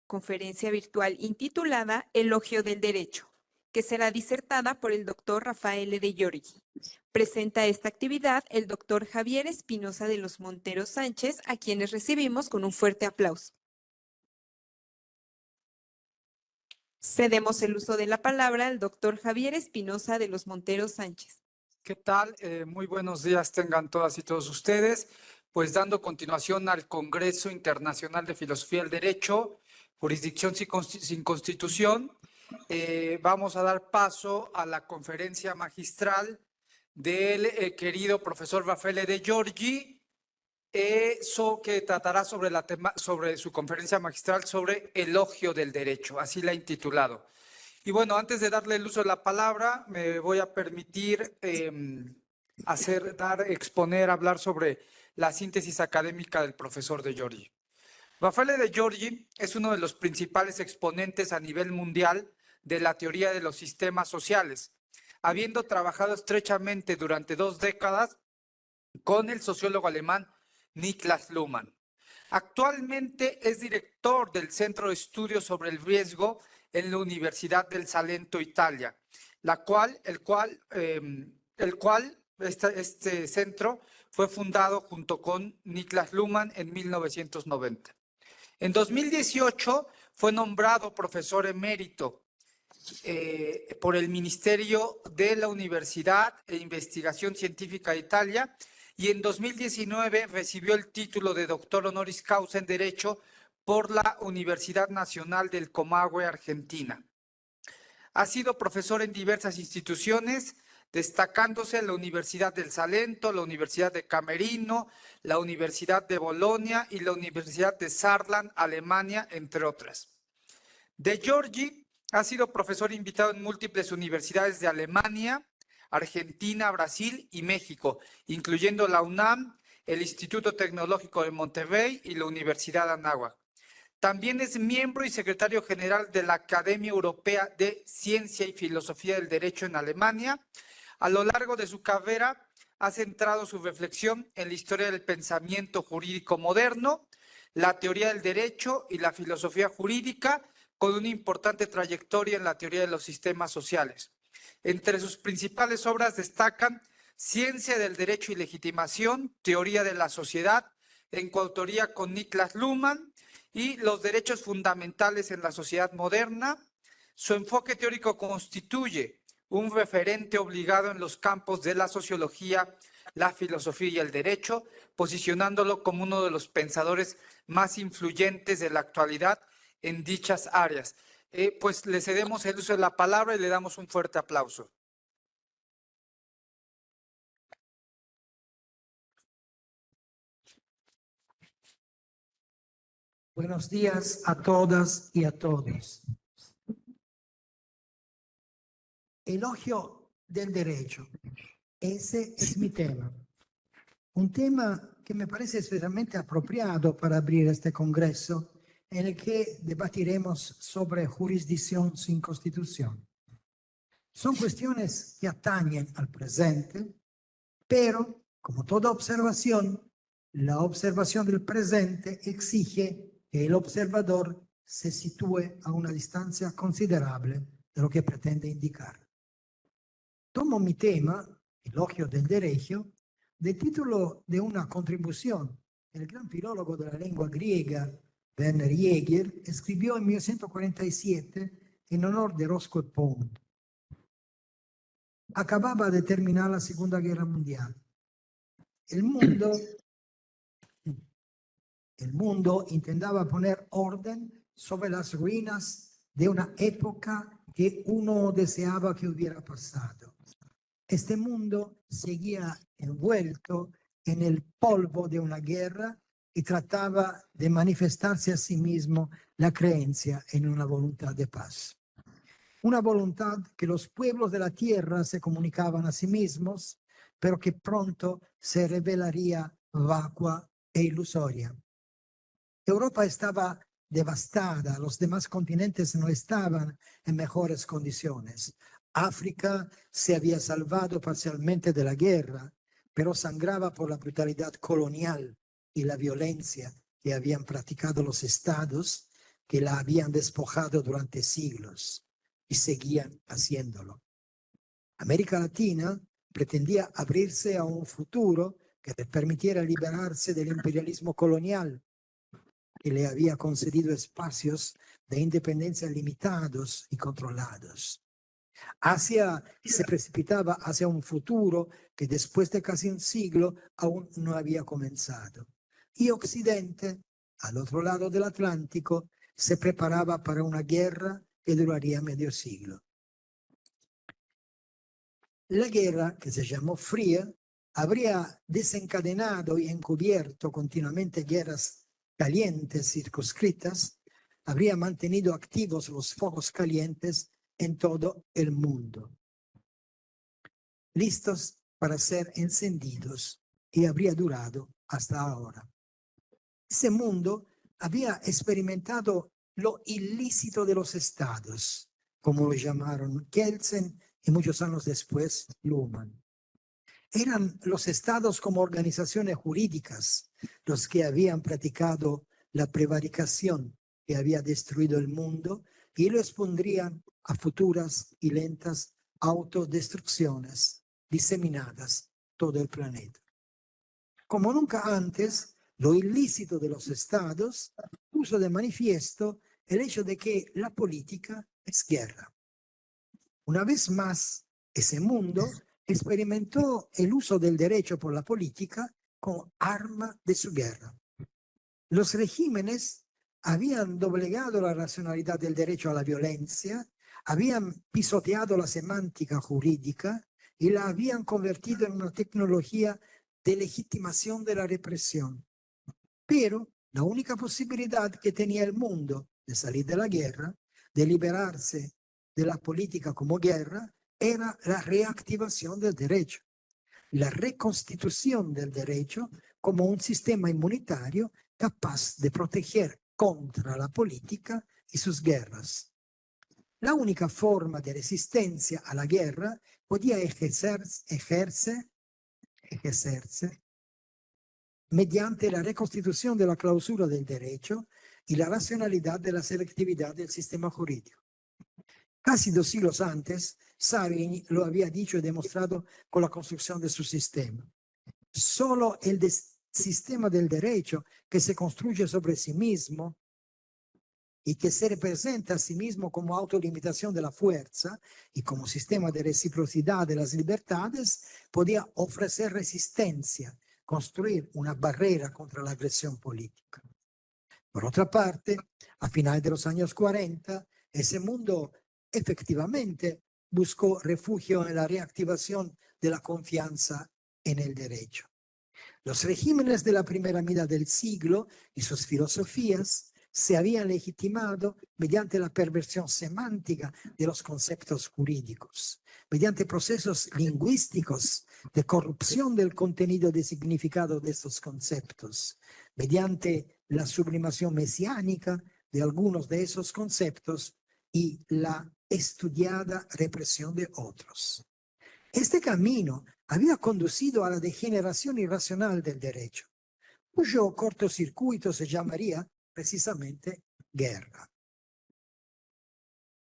conferencia virtual intitulada Elogio del Derecho, que será disertada por el doctor Rafael de Giorgi. Presenta esta actividad el doctor Javier Espinosa de los Monteros Sánchez, a quienes recibimos con un fuerte aplauso. Cedemos el uso de la palabra al doctor Javier Espinosa de los Monteros Sánchez. ¿Qué tal? Muy buenos días tengan todas y todos ustedes. Pues dando continuación al Congreso Internacional de Filosofía del Derecho, Jurisdicción sin Constitución, vamos a dar paso a la conferencia magistral del querido profesor Rafael de Giorgi, que tratará sobre su conferencia magistral sobre elogio del derecho, así la ha intitulado. Y bueno, antes de darle el uso de la palabra, me voy a permitir hablar sobre la síntesis académica del profesor de Giorgi. Rafael de Giorgi es uno de los principales exponentes a nivel mundial de la teoría de los sistemas sociales, habiendo trabajado estrechamente durante 2 décadas con el sociólogo alemán Niklas Luhmann. Actualmente es director del Centro de Estudios sobre el Riesgo en la Universidad del Salento, Italia, este centro fue fundado junto con Niklas Luhmann en 1990. En 2018 fue nombrado profesor emérito por el Ministerio de la Universidad e Investigación Científica de Italia, y en 2019 recibió el título de doctor honoris causa en Derecho por la Universidad Nacional del Comahue, Argentina. Ha sido profesor en diversas instituciones, destacándose en la Universidad del Salento, la Universidad de Camerino, la Universidad de Bolonia y la Universidad de Saarland, Alemania, entre otras. De Giorgi ha sido profesor invitado en múltiples universidades de Alemania, Argentina, Brasil y México, incluyendo la UNAM, el Instituto Tecnológico de Monterrey y la Universidad de Anáhuac. También es miembro y secretario general de la Academia Europea de Ciencia y Filosofía del Derecho en Alemania. A lo largo de su carrera ha centrado su reflexión en la historia del pensamiento jurídico moderno, la teoría del derecho y la filosofía jurídica, con una importante trayectoria en la teoría de los sistemas sociales. Entre sus principales obras destacan Ciencia del Derecho y Legitimación, Teoría de la Sociedad, en coautoría con Niklas Luhmann, y Los Derechos Fundamentales en la Sociedad Moderna. Su enfoque teórico constituye un referente obligado en los campos de la sociología, la filosofía y el derecho, posicionándolo como uno de los pensadores más influyentes de la actualidad en dichas áreas. Pues le cedemos el uso de la palabra y le damos un fuerte aplauso. Buenos días a todas y a todos. Elogio del derecho. Ese es mi tema. Un tema que me parece especialmente apropiado para abrir este congreso, en el que debatiremos sobre jurisdicción sin constitución. Son cuestiones que atañen al presente, pero, como toda observación, la observación del presente exige que el observador se sitúe a una distancia considerable de lo que pretende indicar. Tomo mi tema, elogio del derecho, de título de una contribución que el gran filólogo de la lengua griega, Werner Jäger, escribió en 1947 en honor de Roscoe Pound. Acababa de terminar la Segunda Guerra Mundial. El mundo intentaba poner orden sobre las ruinas de una época que uno deseaba que hubiera pasado. Este mundo seguía envuelto en el polvo de una guerra y trataba de manifestarse a sí mismo la creencia en una voluntad de paz. Una voluntad que los pueblos de la tierra se comunicaban a sí mismos, pero que pronto se revelaría vacua e ilusoria. Europa estaba devastada, los demás continentes no estaban en mejores condiciones. África se había salvado parcialmente de la guerra, pero sangraba por la brutalidad colonial y la violencia que habían practicado los estados que la habían despojado durante siglos y seguían haciéndolo. América Latina pretendía abrirse a un futuro que le permitiera liberarse del imperialismo colonial, que le había concedido espacios de independencia limitados y controlados. Asia se precipitaba hacia un futuro que después de casi un siglo aún no había comenzado. Y Occidente, al otro lado del Atlántico, se preparaba para una guerra que duraría medio siglo. La guerra, que se llamó Fría, habría desencadenado y encubierto continuamente guerras calientes circunscritas, habría mantenido activos los focos calientes en todo el mundo, listos para ser encendidos, y habría durado hasta ahora. Ese mundo había experimentado lo ilícito de los estados, como lo llamaron Kelsen y muchos años después Luhmann. Eran los estados como organizaciones jurídicas los que habían practicado la prevaricación que había destruido el mundo y lo expondrían a futuras y lentas autodestrucciones diseminadas todo el planeta. Como nunca antes, lo ilícito de los estados puso de manifiesto el hecho de que la política es guerra. Una vez más, ese mundo experimentó el uso del derecho por la política como arma de su guerra. Los regímenes habían doblegado la racionalidad del derecho a la violencia, habían pisoteado la semántica jurídica y la habían convertido en una tecnología de legitimación de la represión. Pero la única posibilidad que tenía el mundo de salir de la guerra, de liberarse de la política como guerra, era la reactivación del derecho, la reconstitución del derecho como un sistema inmunitario capaz de proteger contra la política y sus guerras. La única forma de resistencia a la guerra podía ejercerse mediante la reconstitución de la clausura del derecho y la racionalidad de la selectividad del sistema jurídico. Casi 2 siglos antes, Savigny lo había dicho y demostrado con la construcción de su sistema. Solo el sistema del derecho que se construye sobre sí mismo y que se representa a sí mismo como autolimitación de la fuerza y como sistema de reciprocidad de las libertades, podía ofrecer resistencia, construir una barrera contra la agresión política. Por otra parte, a finales de los años 40, ese mundo efectivamente buscó refugio en la reactivación de la confianza en el derecho. Los regímenes de la primera mitad del siglo y sus filosofías se habían legitimado mediante la perversión semántica de los conceptos jurídicos, mediante procesos lingüísticos de corrupción del contenido de significado de estos conceptos, mediante la sublimación mesiánica de algunos de esos conceptos y la estudiada represión de otros. Este camino había conducido a la degeneración irracional del derecho, cuyo cortocircuito se llamaría precisamente guerra.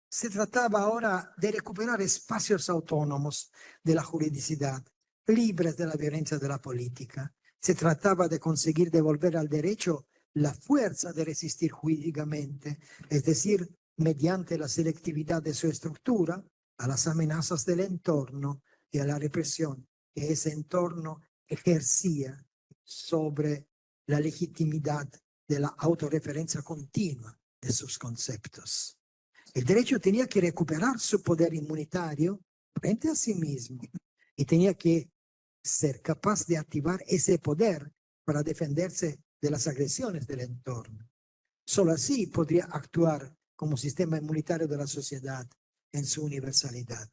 Se trataba ahora de recuperar espacios autónomos de la juridicidad, libres de la violencia de la política. Se trataba de conseguir devolver al derecho la fuerza de resistir jurídicamente, es decir, mediante la selectividad de su estructura, a las amenazas del entorno y a la represión que ese entorno ejercía sobre la legitimidad de la autorreferencia continua de sus conceptos. El derecho tenía que recuperar su poder inmunitario frente a sí mismo y tenía que ser capaz de activar ese poder para defenderse de las agresiones del entorno. Solo así podría actuar como sistema inmunitario de la sociedad en su universalidad.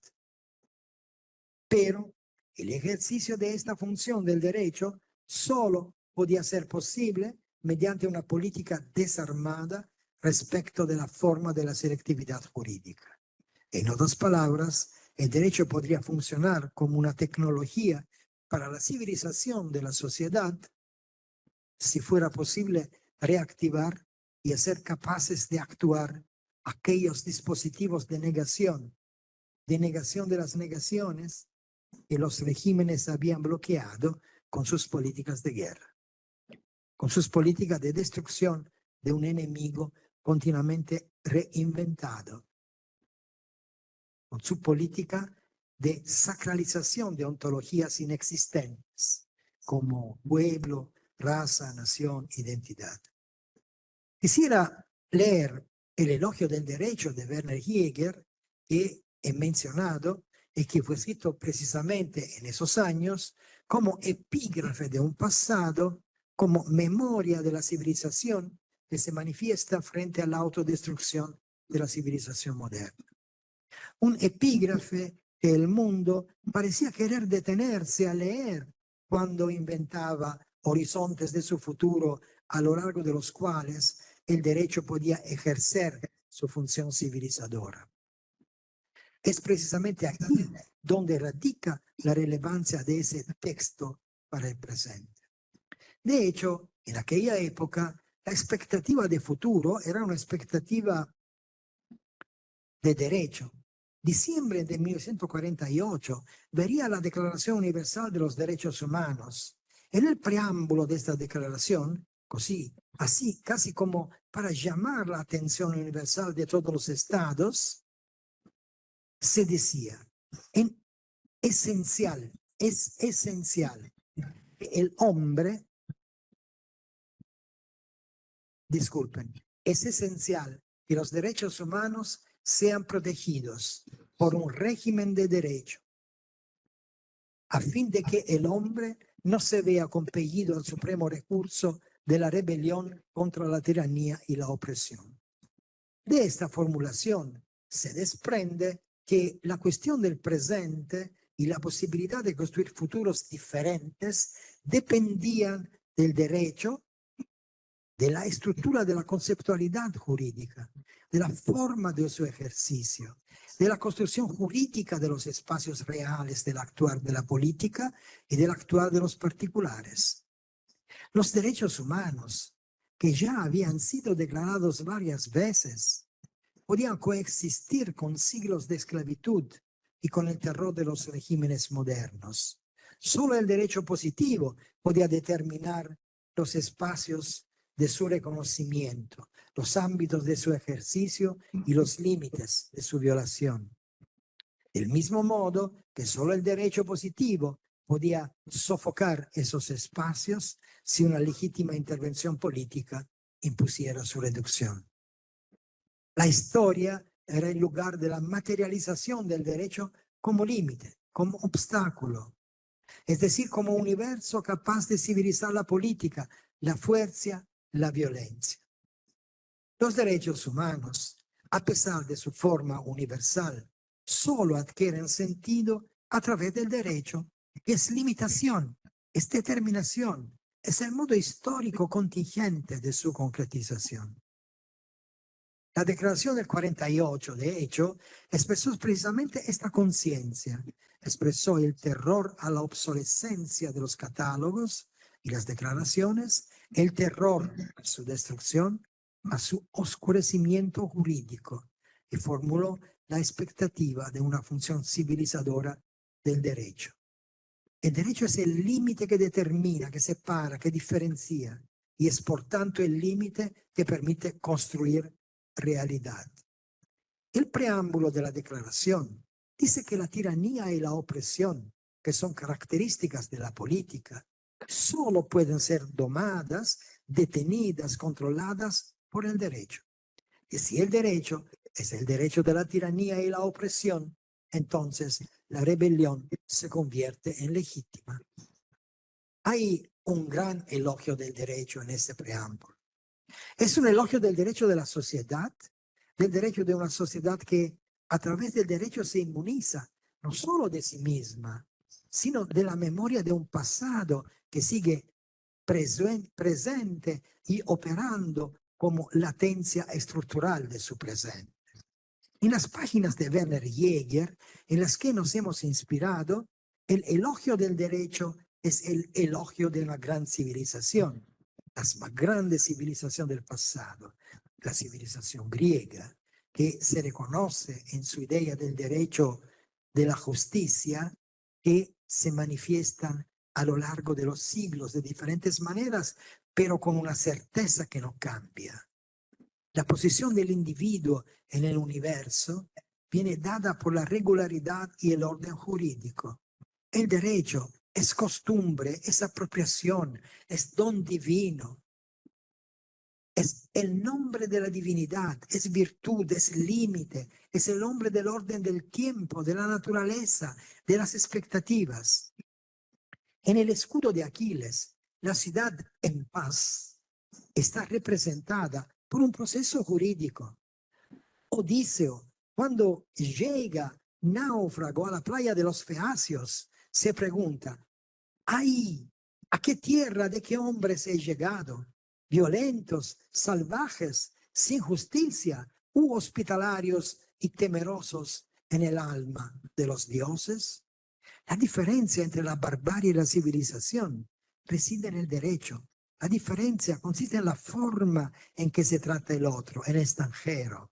Pero el ejercicio de esta función del derecho solo podía ser posible mediante una política desarmada respecto de la forma de la selectividad jurídica. En otras palabras, el derecho podría funcionar como una tecnología para la civilización de la sociedad si fuera posible reactivar y a ser capaces de actuar aquellos dispositivos de negación de las negaciones que los regímenes habían bloqueado con sus políticas de guerra, con sus políticas de destrucción de un enemigo continuamente reinventado, con su política de sacralización de ontologías inexistentes como pueblo, raza, nación, identidad. Quisiera leer el elogio del derecho de Werner Jäger, que he mencionado y que fue escrito precisamente en esos años como epígrafe de un pasado, como memoria de la civilización que se manifiesta frente a la autodestrucción de la civilización moderna. Un epígrafe que el mundo parecía querer detenerse a leer cuando inventaba horizontes de su futuro a lo largo de los cuales el derecho podía ejercer su función civilizadora. Es precisamente aquí donde radica la relevancia de ese texto para el presente. De hecho, en aquella época, la expectativa de futuro era una expectativa de derecho. Diciembre de 1948 vería la Declaración Universal de los Derechos Humanos. En el preámbulo de esta declaración, así casi como para llamar la atención universal de todos los estados, se decía, es esencial que el hombre, es esencial que los derechos humanos sean protegidos por un régimen de derecho, a fin de que el hombre no se vea compelido al supremo recurso de la rebelión contra la tiranía y la opresión. De esta formulación se desprende que la cuestión del presente y la posibilidad de construir futuros diferentes dependían del derecho, de la estructura de la conceptualidad jurídica, de la forma de su ejercicio, de la construcción jurídica de los espacios reales del actuar de la política y del actuar de los particulares. Los derechos humanos, que ya habían sido declarados varias veces, podían coexistir con siglos de esclavitud y con el terror de los regímenes modernos. Solo el derecho positivo podía determinar los espacios de su reconocimiento, los ámbitos de su ejercicio y los límites de su violación. Del mismo modo que solo el derecho positivo podía sofocar esos espacios si una legítima intervención política impusiera su reducción. La historia era el lugar de la materialización del derecho como límite, como obstáculo, es decir, como universo capaz de civilizar la política, la fuerza, la violencia. Los derechos humanos, a pesar de su forma universal, solo adquieren sentido a través del derecho, que es limitación, es determinación, es el modo histórico contingente de su concretización. La Declaración del 48, de hecho, expresó precisamente esta conciencia, expresó el terror a la obsolescencia de los catálogos y las declaraciones, el terror a su destrucción, a su oscurecimiento jurídico, y formuló la expectativa de una función civilizadora del derecho. El derecho es el límite que determina, que separa, que diferencia, y es por tanto el límite que permite construir realidad. El preámbulo de la declaración dice que la tiranía y la opresión, que son características de la política, solo pueden ser domadas, detenidas, controladas por el derecho. Y si el derecho es el derecho de la tiranía y la opresión, entonces la rebelión se convierte en legítima. Hay un gran elogio del derecho en este preámbulo. Es un elogio del derecho de la sociedad, del derecho de una sociedad que a través del derecho se inmuniza no solo de sí misma, sino de la memoria de un pasado que sigue presente y operando como latencia estructural de su presente. En las páginas de Werner Jäger, en las que nos hemos inspirado, el elogio del derecho es el elogio de una gran civilización. las más grandes civilizaciones del pasado, la civilización griega, que se reconoce en su idea del derecho de la justicia, que se manifiestan a lo largo de los siglos de diferentes maneras, pero con una certeza que no cambia. La posición del individuo en el universo viene dada por la regularidad y el orden jurídico. El derecho es costumbre, es apropiación, es don divino, es el nombre de la divinidad, es virtud, es límite, es el nombre del orden del tiempo, de la naturaleza, de las expectativas. En el escudo de Aquiles, la ciudad en paz está representada por un proceso jurídico. Odiseo, cuando llega náufrago a la playa de los Feacios, se pregunta, ¡ay! ¿A qué tierra de qué hombres he llegado? Violentos, salvajes, sin justicia, u hospitalarios y temerosos en el alma de los dioses. La diferencia entre la barbarie y la civilización reside en el derecho. La diferencia consiste en la forma en que se trata el otro, el extranjero.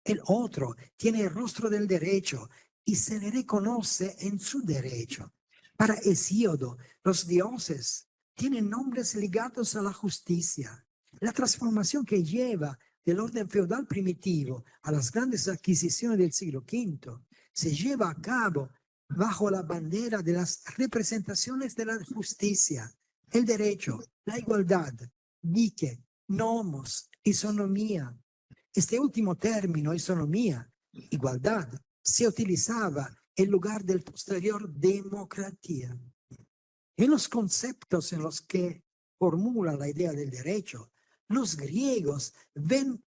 El otro tiene el rostro del derecho y se le reconoce en su derecho. Para Hesíodo, los dioses tienen nombres ligados a la justicia. La transformación que lleva del orden feudal primitivo a las grandes adquisiciones del siglo V se lleva a cabo bajo la bandera de las representaciones de la justicia, el derecho, la igualdad, dike, nomos, isonomía. Este último término, isonomía, igualdad, se utilizaba en lugar del posterior democracia. En los conceptos en los que formula la idea del derecho, los griegos ven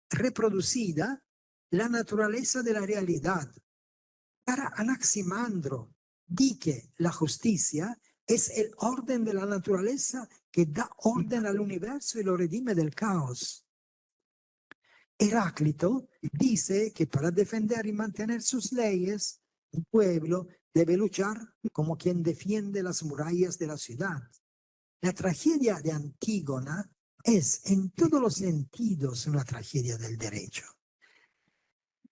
reproducida la naturaleza de la realidad. Para Anaximandro, dice la justicia es el orden de la naturaleza que da orden al universo y lo redime del caos. Heráclito dice que para defender y mantener sus leyes, un pueblo debe luchar como quien defiende las murallas de la ciudad. La tragedia de Antígona es en todos los sentidos una tragedia del derecho.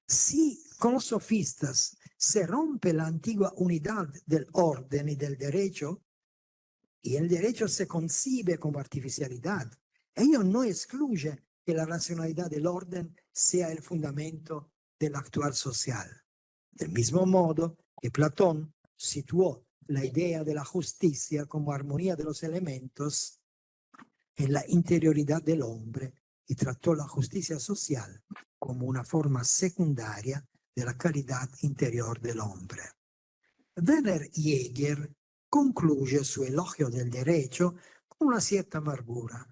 Si con los sofistas se rompe la antigua unidad del orden y del derecho, y el derecho se concibe como artificialidad, ello no excluye que la racionalidad del orden sea el fundamento del actual social. Del mismo modo que Platón situó la idea de la justicia como armonía de los elementos en la interioridad del hombre y trató la justicia social como una forma secundaria de la caridad interior del hombre. Werner Jäger concluye su elogio del derecho con una cierta amargura.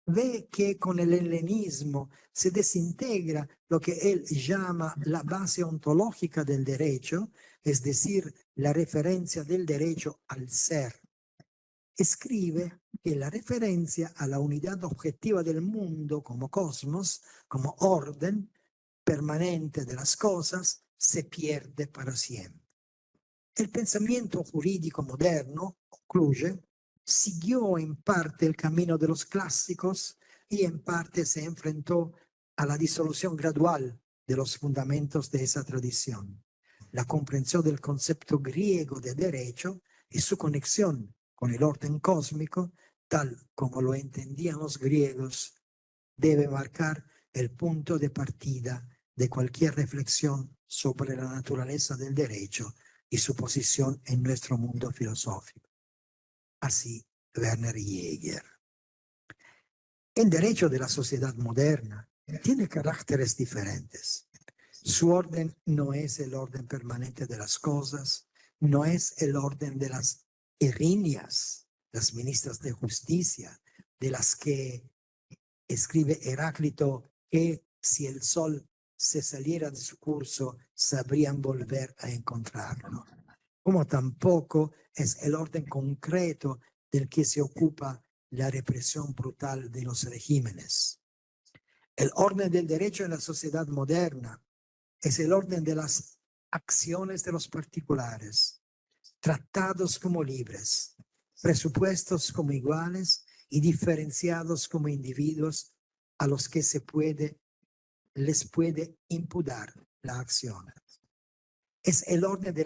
Ve que con el helenismo se desintegra lo que él llama la base ontológica del derecho, es decir, la referencia del derecho al ser. Escribe que la referencia a la unidad objetiva del mundo como cosmos, como orden permanente de las cosas, se pierde para siempre. El pensamiento jurídico moderno, concluye, siguió en parte el camino de los clásicos y en parte se enfrentó a la disolución gradual de los fundamentos de esa tradición. La comprensión del concepto griego de derecho y su conexión con el orden cósmico, tal como lo entendían los griegos, debe marcar el punto de partida de cualquier reflexión sobre la naturaleza del derecho y su posición en nuestro mundo filosófico. Así, Werner Jäger. El derecho de la sociedad moderna tiene caracteres diferentes. Su orden no es el orden permanente de las cosas, no es el orden de las erinias, las ministras de justicia, de las que escribe Heráclito que si el sol se saliera de su curso, sabrían volver a encontrarlo. Como tampoco es el orden concreto del que se ocupa la represión brutal de los regímenes. El orden del derecho en la sociedad moderna es el orden de las acciones de los particulares, tratados como libres, presupuestos como iguales y diferenciados como individuos a los que les puede imputar la acción. Es el orden de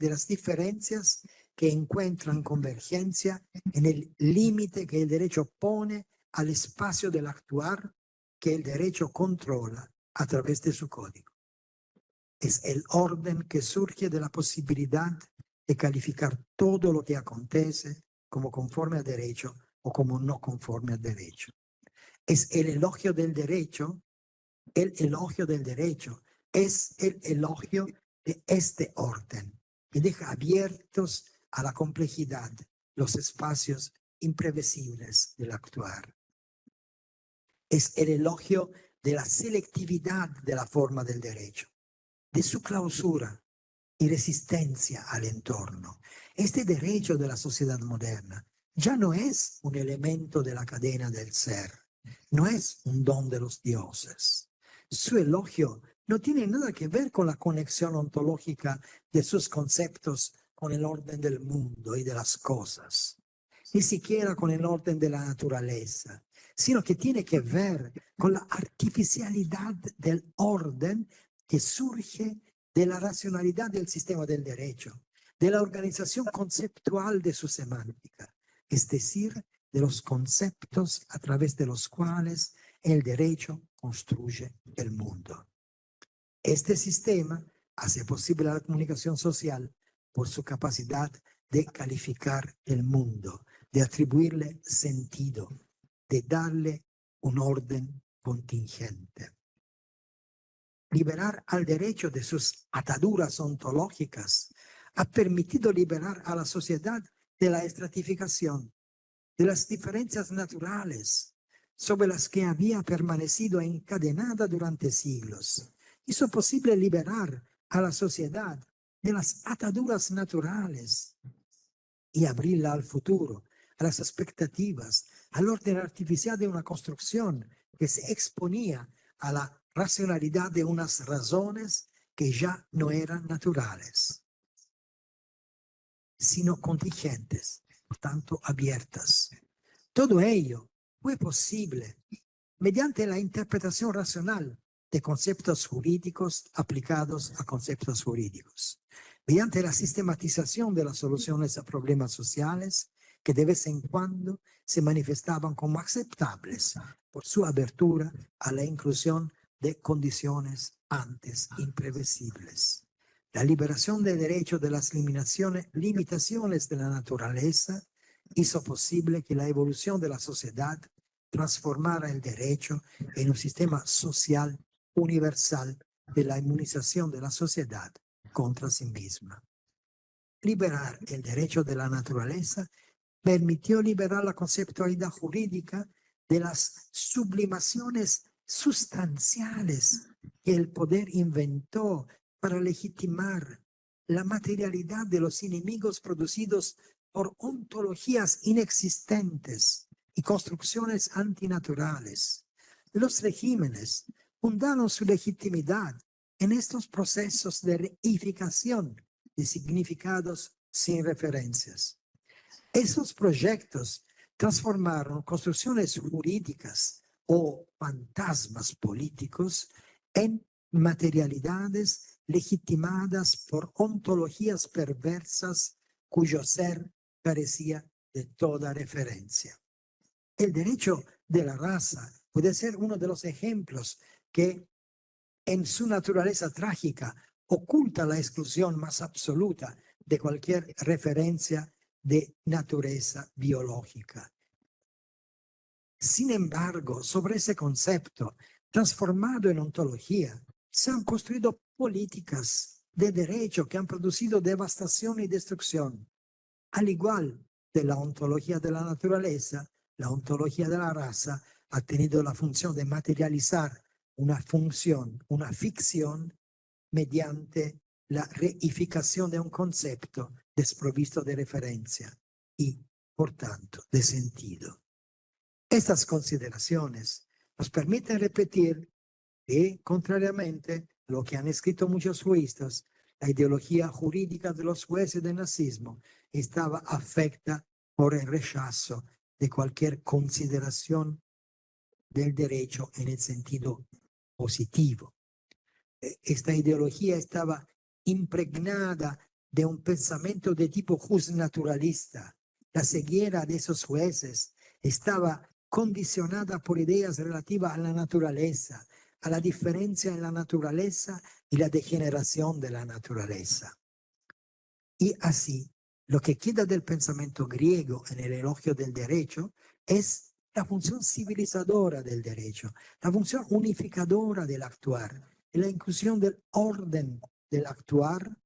las diferencias que encuentran convergencia en el límite que el derecho pone al espacio del actuar que el derecho controla a través de su código. Es el orden que surge de la posibilidad de calificar todo lo que acontece como conforme al derecho o como no conforme al derecho. Es el elogio del derecho, es el elogio de este orden que deja abiertos a la complejidad los espacios imprevisibles del actuar. Es el elogio de la selectividad de la forma del derecho, de su clausura y resistencia al entorno. Este derecho de la sociedad moderna ya no es un elemento de la cadena del ser, no es un don de los dioses. Su elogio no tiene nada que ver con la conexión ontológica de sus conceptos con el orden del mundo y de las cosas, ni siquiera con el orden de la naturaleza, sino que tiene que ver con la artificialidad del orden que surge de la racionalidad del sistema del derecho, de la organización conceptual de su semántica, es decir, de los conceptos a través de los cuales el derecho construye el mundo. Este sistema hace posible la comunicación social por su capacidad de calificar el mundo, de atribuirle sentido, de darle un orden contingente. Liberar al derecho de sus ataduras ontológicas ha permitido liberar a la sociedad de la estratificación, de las diferencias naturales sobre las que había permanecido encadenada durante siglos. Hizo posible liberar a la sociedad de las ataduras naturales y abrirla al futuro, a las expectativas, al orden artificial de una construcción que se exponía a la racionalidad de unas razones que ya no eran naturales, sino contingentes, por tanto abiertas. Todo ello fue posible mediante la interpretación racional de conceptos jurídicos aplicados a conceptos jurídicos, mediante la sistematización de las soluciones a problemas sociales que de vez en cuando se manifestaban como aceptables por su abertura a la inclusión de condiciones antes imprevisibles. La liberación del derecho de las limitaciones de la naturaleza hizo posible que la evolución de la sociedad transformara el derecho en un sistema social universal de la inmunización de la sociedad contra sí misma. Liberar el derecho de la naturaleza permitió liberar la conceptualidad jurídica de las sublimaciones sustanciales que el poder inventó para legitimar la materialidad de los enemigos producidos por ontologías inexistentes y construcciones antinaturales. Los regímenes fundaron su legitimidad en estos procesos de reificación de significados sin referencias. Esos proyectos transformaron construcciones jurídicas o fantasmas políticos en materialidades legitimadas por ontologías perversas cuyo ser carecía de toda referencia. El derecho de la raza puede ser uno de los ejemplos que en su naturaleza trágica oculta la exclusión más absoluta de cualquier referencia de naturaleza biológica. Sin embargo, sobre ese concepto, transformado en ontología, se han construido políticas de derecho que han producido devastación y destrucción. Al igual de la ontología de la naturaleza, la ontología de la raza ha tenido la función de materializar una función, una ficción, mediante la reificación de un concepto desprovisto de referencia y, por tanto, de sentido. Estas consideraciones nos permiten repetir que, contrariamente a lo que han escrito muchos juristas, la ideología jurídica de los jueces del nazismo estaba afecta por el rechazo de cualquier consideración del derecho en el sentido positivo. Esta ideología estaba impregnada de un pensamiento de tipo justnaturalista. La ceguera de esos jueces estaba condicionada por ideas relativas a la naturaleza, a la diferencia en la naturaleza y la degeneración de la naturaleza. Y así, lo que queda del pensamiento griego en el elogio del derecho es la función civilizadora del derecho, la función unificadora del actuar, y la inclusión del orden del actuar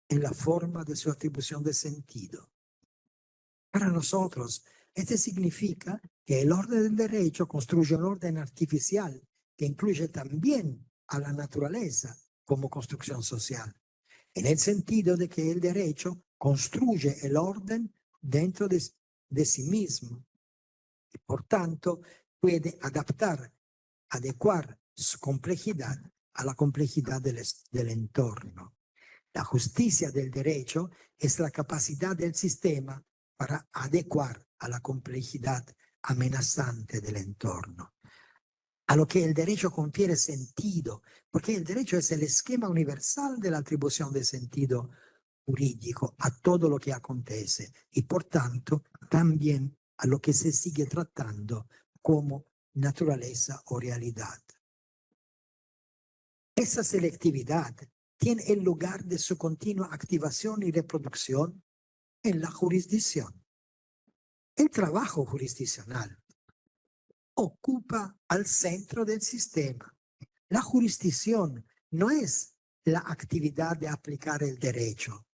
en la forma de su atribución de sentido. Para nosotros, esto significa que el orden del derecho construye un orden artificial que incluye también a la naturaleza como construcción social, en el sentido de que el derecho construye el orden dentro de sí mismo y por tanto puede adecuar su complejidad a la complejidad del entorno. La justicia del derecho es la capacidad del sistema para adecuar a la complejidad amenazante del entorno, a lo que el derecho confiere sentido, porque el derecho es el esquema universal de la atribución de sentido jurídico a todo lo que acontece y por tanto también a lo que se sigue tratando como naturaleza o realidad. Esa selectividad tiene el lugar de su continua activación y reproducción en la jurisdicción. El trabajo jurisdiccional ocupa al centro del sistema. La jurisdicción no es la actividad de aplicar el derecho,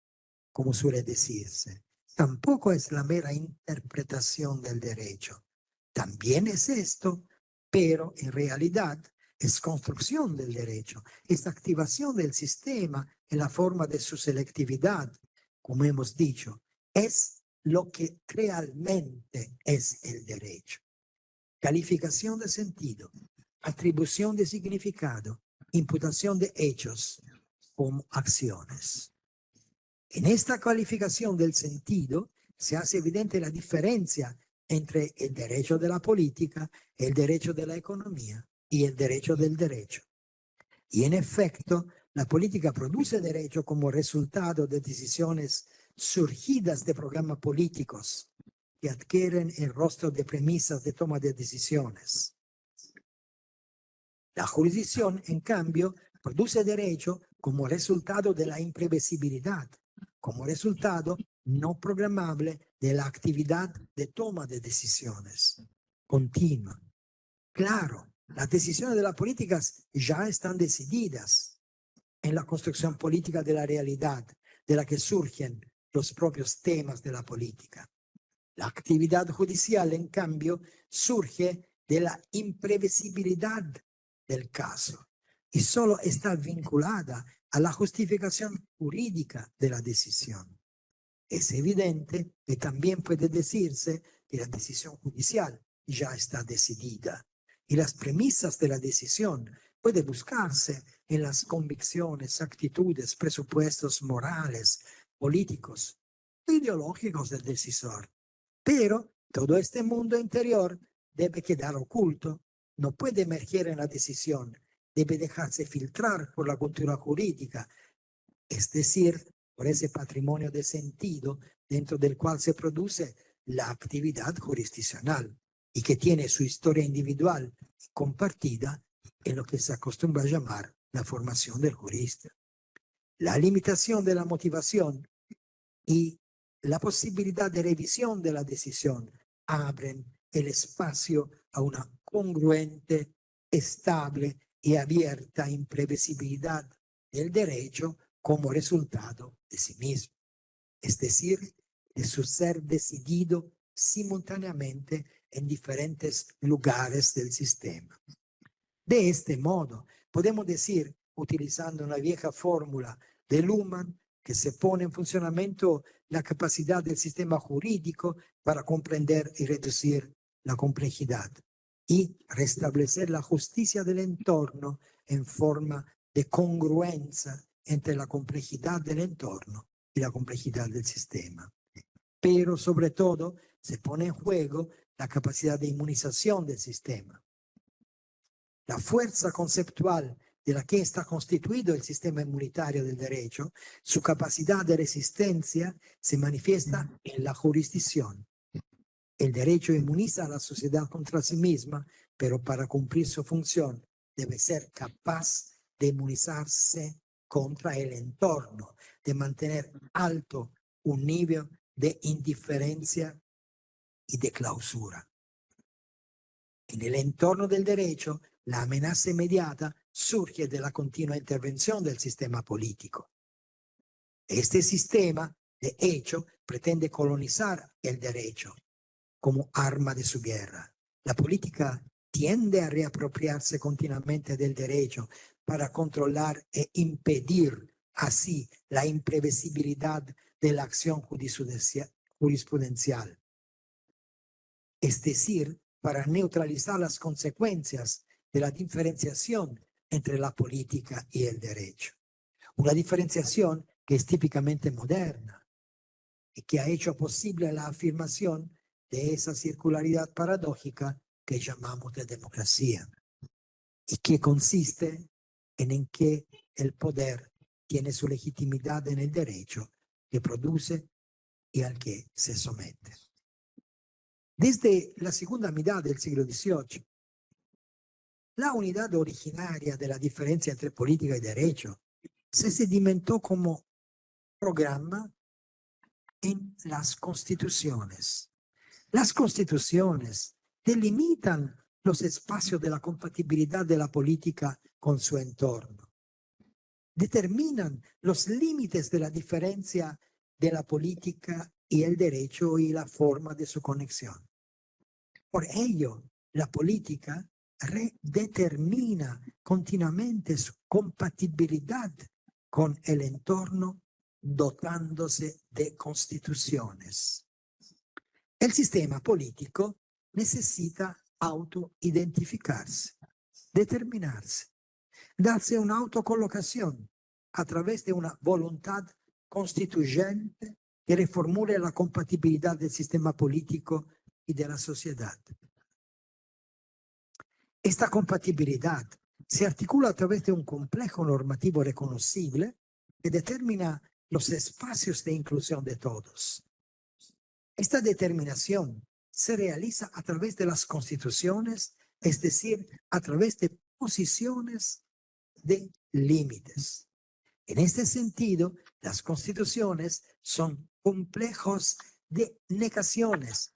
como suele decirse. Tampoco es la mera interpretación del derecho. También es esto, pero en realidad es construcción del derecho, es activación del sistema en la forma de su selectividad, como hemos dicho, es lo que realmente es el derecho. Calificación de sentido, atribución de significado, imputación de hechos como acciones. En esta calificación del sentido se hace evidente la diferencia entre el derecho de la política, el derecho de la economía y el derecho del derecho. Y en efecto, la política produce derecho como resultado de decisiones surgidas de programas políticos que adquieren el rostro de premisas de toma de decisiones. La jurisdicción, en cambio, produce derecho como resultado de la imprevisibilidad, como resultado no programable de la actividad de toma de decisiones continua. Claro, las decisiones de las políticas ya están decididas en la construcción política de la realidad, de la que surgen los propios temas de la política. La actividad judicial, en cambio, surge de la imprevisibilidad del caso y solo está vinculada a la justificación jurídica de la decisión. Es evidente que también puede decirse que la decisión judicial ya está decidida y las premisas de la decisión pueden buscarse en las convicciones, actitudes, presupuestos morales, políticos, ideológicos del decisor. Pero todo este mundo interior debe quedar oculto, no puede emerger en la decisión, debe dejarse filtrar por la cultura jurídica, es decir, por ese patrimonio de sentido dentro del cual se produce la actividad jurisdiccional y que tiene su historia individual y compartida en lo que se acostumbra a llamar la formación del jurista. La limitación de la motivación y la posibilidad de revisión de la decisión abren el espacio a una congruente, estable y abierta imprevisibilidad del derecho como resultado de sí mismo, es decir, de su ser decidido simultáneamente en diferentes lugares del sistema. De este modo, podemos decir, utilizando una vieja fórmula de Luhmann, que se pone en funcionamiento la capacidad del sistema jurídico para comprender y reducir la complejidad y restablecer la justicia del entorno en forma de congruencia entre la complejidad del entorno y la complejidad del sistema. Pero sobre todo se pone en juego la capacidad de inmunización del sistema. La fuerza conceptual de la que está constituido el sistema inmunitario del derecho, su capacidad de resistencia se manifiesta en la jurisdicción. El derecho inmuniza a la sociedad contra sí misma, pero para cumplir su función debe ser capaz de inmunizarse contra el entorno, de mantener alto un nivel de indiferencia y de clausura. En el entorno del derecho, la amenaza inmediata surge de la continua intervención del sistema político. Este sistema, de hecho, pretende colonizar el derecho como arma de su guerra. La política tiende a reapropiarse continuamente del derecho para controlar e impedir así la imprevisibilidad de la acción jurisprudencial. Es decir, para neutralizar las consecuencias de la diferenciación entre la política y el derecho. Una diferenciación que es típicamente moderna y que ha hecho posible la afirmación de esa circularidad paradójica que llamamos de democracia y que consiste en que el poder tiene su legitimidad en el derecho que produce y al que se somete. Desde la segunda mitad del siglo XVIII, la unidad originaria de la diferencia entre política y derecho se sedimentó como programa en las constituciones. Las constituciones delimitan los espacios de la compatibilidad de la política con su entorno. Determinan los límites de la diferencia de la política y el derecho y la forma de su conexión. Por ello, la política redetermina continuamente su compatibilidad con el entorno dotándose de constituciones. El sistema político necesita autoidentificarse, determinarse, darse una autocolocación a través de una voluntad constituyente que reformule la compatibilidad del sistema político y de la sociedad. Esta compatibilidad se articula a través de un complejo normativo reconocible que determina los espacios de inclusión de todos. Esta determinación se realiza a través de las constituciones, es decir, a través de posiciones de límites. En este sentido, las constituciones son complejos de negaciones,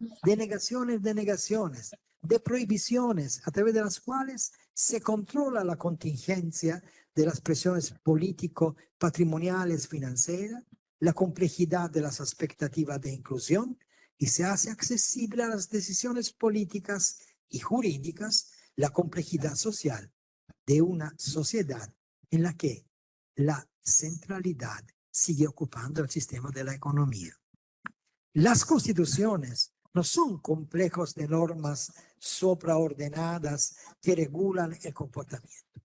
de prohibiciones, a través de las cuales se controla la contingencia de las presiones político-patrimoniales financieras, la complejidad de las expectativas de inclusión y se hace accesible a las decisiones políticas y jurídicas la complejidad social de una sociedad en la que la centralidad sigue ocupando el sistema de la economía. Las constituciones no son complejos de normas supraordenadas que regulan el comportamiento.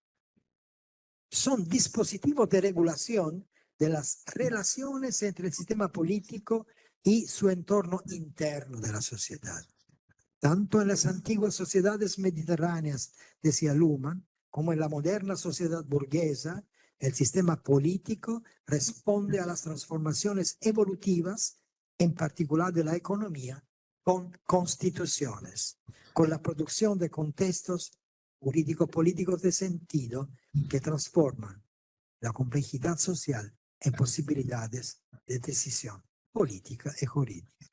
Son dispositivos de regulación de las relaciones entre el sistema político y su entorno interno de la sociedad. Tanto en las antiguas sociedades mediterráneas, decía Luhmann, como en la moderna sociedad burguesa, el sistema político responde a las transformaciones evolutivas, en particular de la economía, con constituciones, con la producción de contextos jurídico-políticos de sentido que transforman la complejidad social en posibilidades de decisión política y jurídica.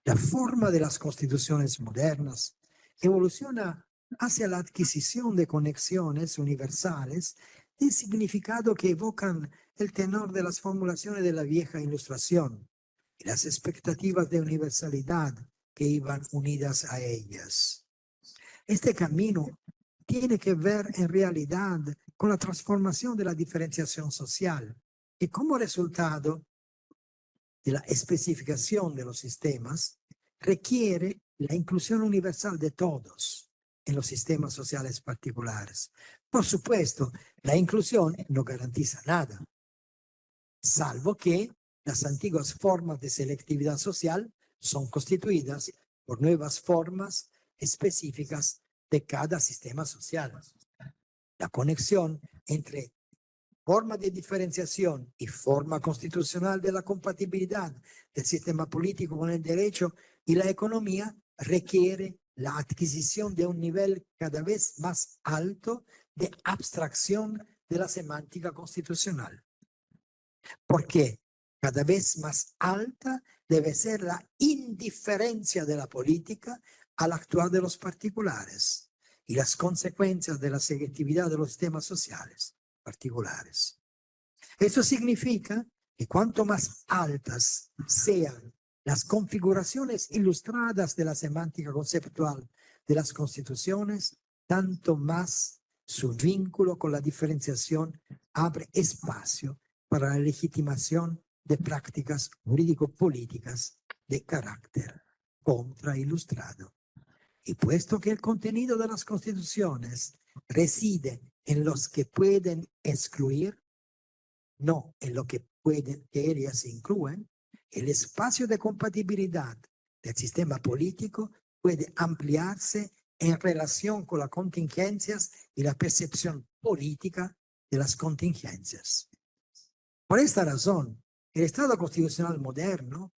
La forma de las constituciones modernas evoluciona hacia la adquisición de conexiones universales de significado que evocan el tenor de las formulaciones de la vieja Ilustración y las expectativas de universalidad que iban unidas a ellas. Este camino tiene que ver en realidad con la transformación de la diferenciación social y como resultado de la especificación de los sistemas requiere la inclusión universal de todos en los sistemas sociales particulares. Por supuesto, la inclusión no garantiza nada, salvo que las antiguas formas de selectividad social son constituidas por nuevas formas específicas de cada sistema social. La conexión entre forma de diferenciación y forma constitucional de la compatibilidad del sistema político con el derecho y la economía requiere la adquisición de un nivel cada vez más alto de abstracción de la semántica constitucional. Porque cada vez más alta debe ser la indiferencia de la política al actuar de los particulares y las consecuencias de la selectividad de los sistemas sociales particulares. Eso significa que cuanto más altas sean las configuraciones ilustradas de la semántica conceptual de las constituciones, tanto más su vínculo con la diferenciación abre espacio para la legitimación de prácticas jurídico-políticas de carácter contrailustrado. Y puesto que el contenido de las constituciones reside en los que pueden excluir, no en lo que pueden que ellas incluyen, el espacio de compatibilidad del sistema político puede ampliarse en relación con las contingencias y la percepción política de las contingencias. Por esta razón, el Estado constitucional moderno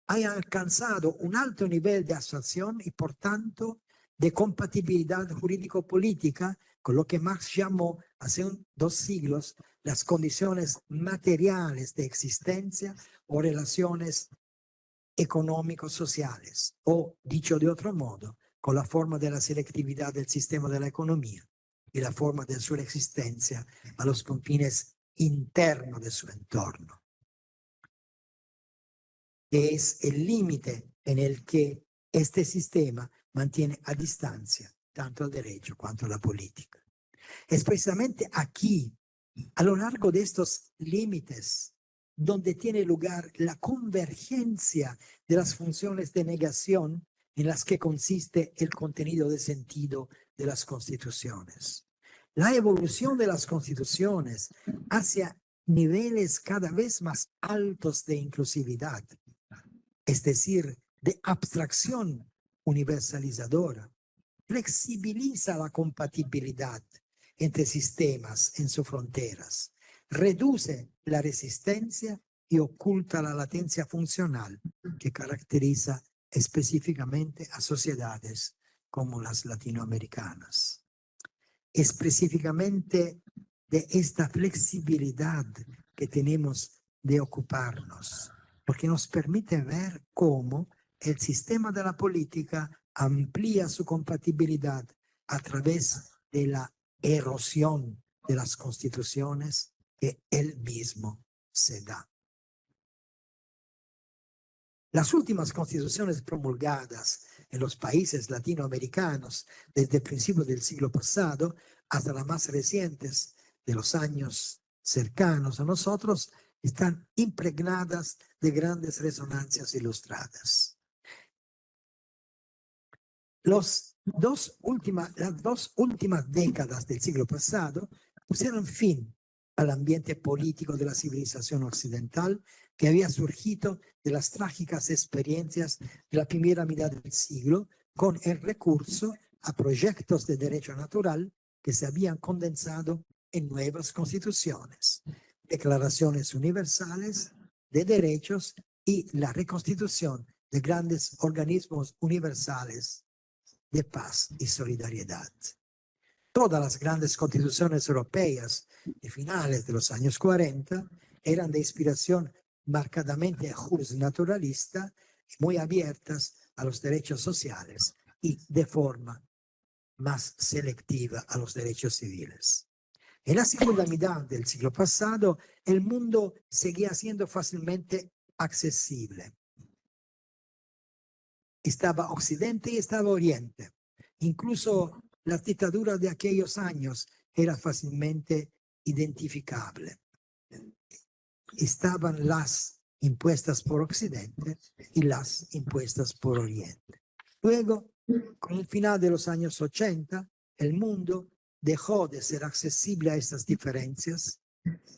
ha alcanzado un alto nivel de abstracción y, por tanto, de compatibilidad jurídico-política con lo que Marx llamó hace 2 siglos las condiciones materiales de existencia o relaciones económico-sociales, o, dicho de otro modo, con la forma de la selectividad del sistema de la economía y la forma de su existencia a los confines internos de su entorno. Es el límite en el que este sistema mantiene a distancia tanto el derecho cuanto la política. Es precisamente aquí, a lo largo de estos límites, donde tiene lugar la convergencia de las funciones de negación en las que consiste el contenido de sentido de las constituciones. La evolución de las constituciones hacia niveles cada vez más altos de inclusividad, es decir, de abstracción universalizadora, flexibiliza la compatibilidad entre sistemas en sus fronteras, reduce la resistencia y oculta la latencia funcional que caracteriza específicamente a sociedades como las latinoamericanas. Específicamente de esta flexibilidad que tenemos de ocuparnos, porque nos permite ver cómo el sistema de la política amplía su compatibilidad a través de la erosión de las constituciones que él mismo se da. Las últimas constituciones promulgadas en los países latinoamericanos desde el principio del siglo pasado hasta las más recientes de los años cercanos a nosotros están impregnadas de grandes resonancias ilustradas. Las dos últimas décadas del siglo pasado pusieron fin al ambiente político de la civilización occidental que había surgido de las trágicas experiencias de la primera mitad del siglo con el recurso a proyectos de derecho natural que se habían condensado en nuevas constituciones, declaraciones universales de derechos y la reconstitución de grandes organismos universales de paz y solidaridad. Todas las grandes constituciones europeas de finales de los años 40 eran de inspiración marcadamente justnaturalista y muy abiertas a los derechos sociales y de forma más selectiva a los derechos civiles. En la segunda mitad del siglo pasado, el mundo seguía siendo fácilmente accesible. Estaba Occidente y estaba Oriente. Incluso las dictaduras de aquellos años eran fácilmente identificables. Estaban las impuestas por Occidente y las impuestas por Oriente. Luego, con el final de los años 80, el mundo dejó de ser accesible a estas diferencias.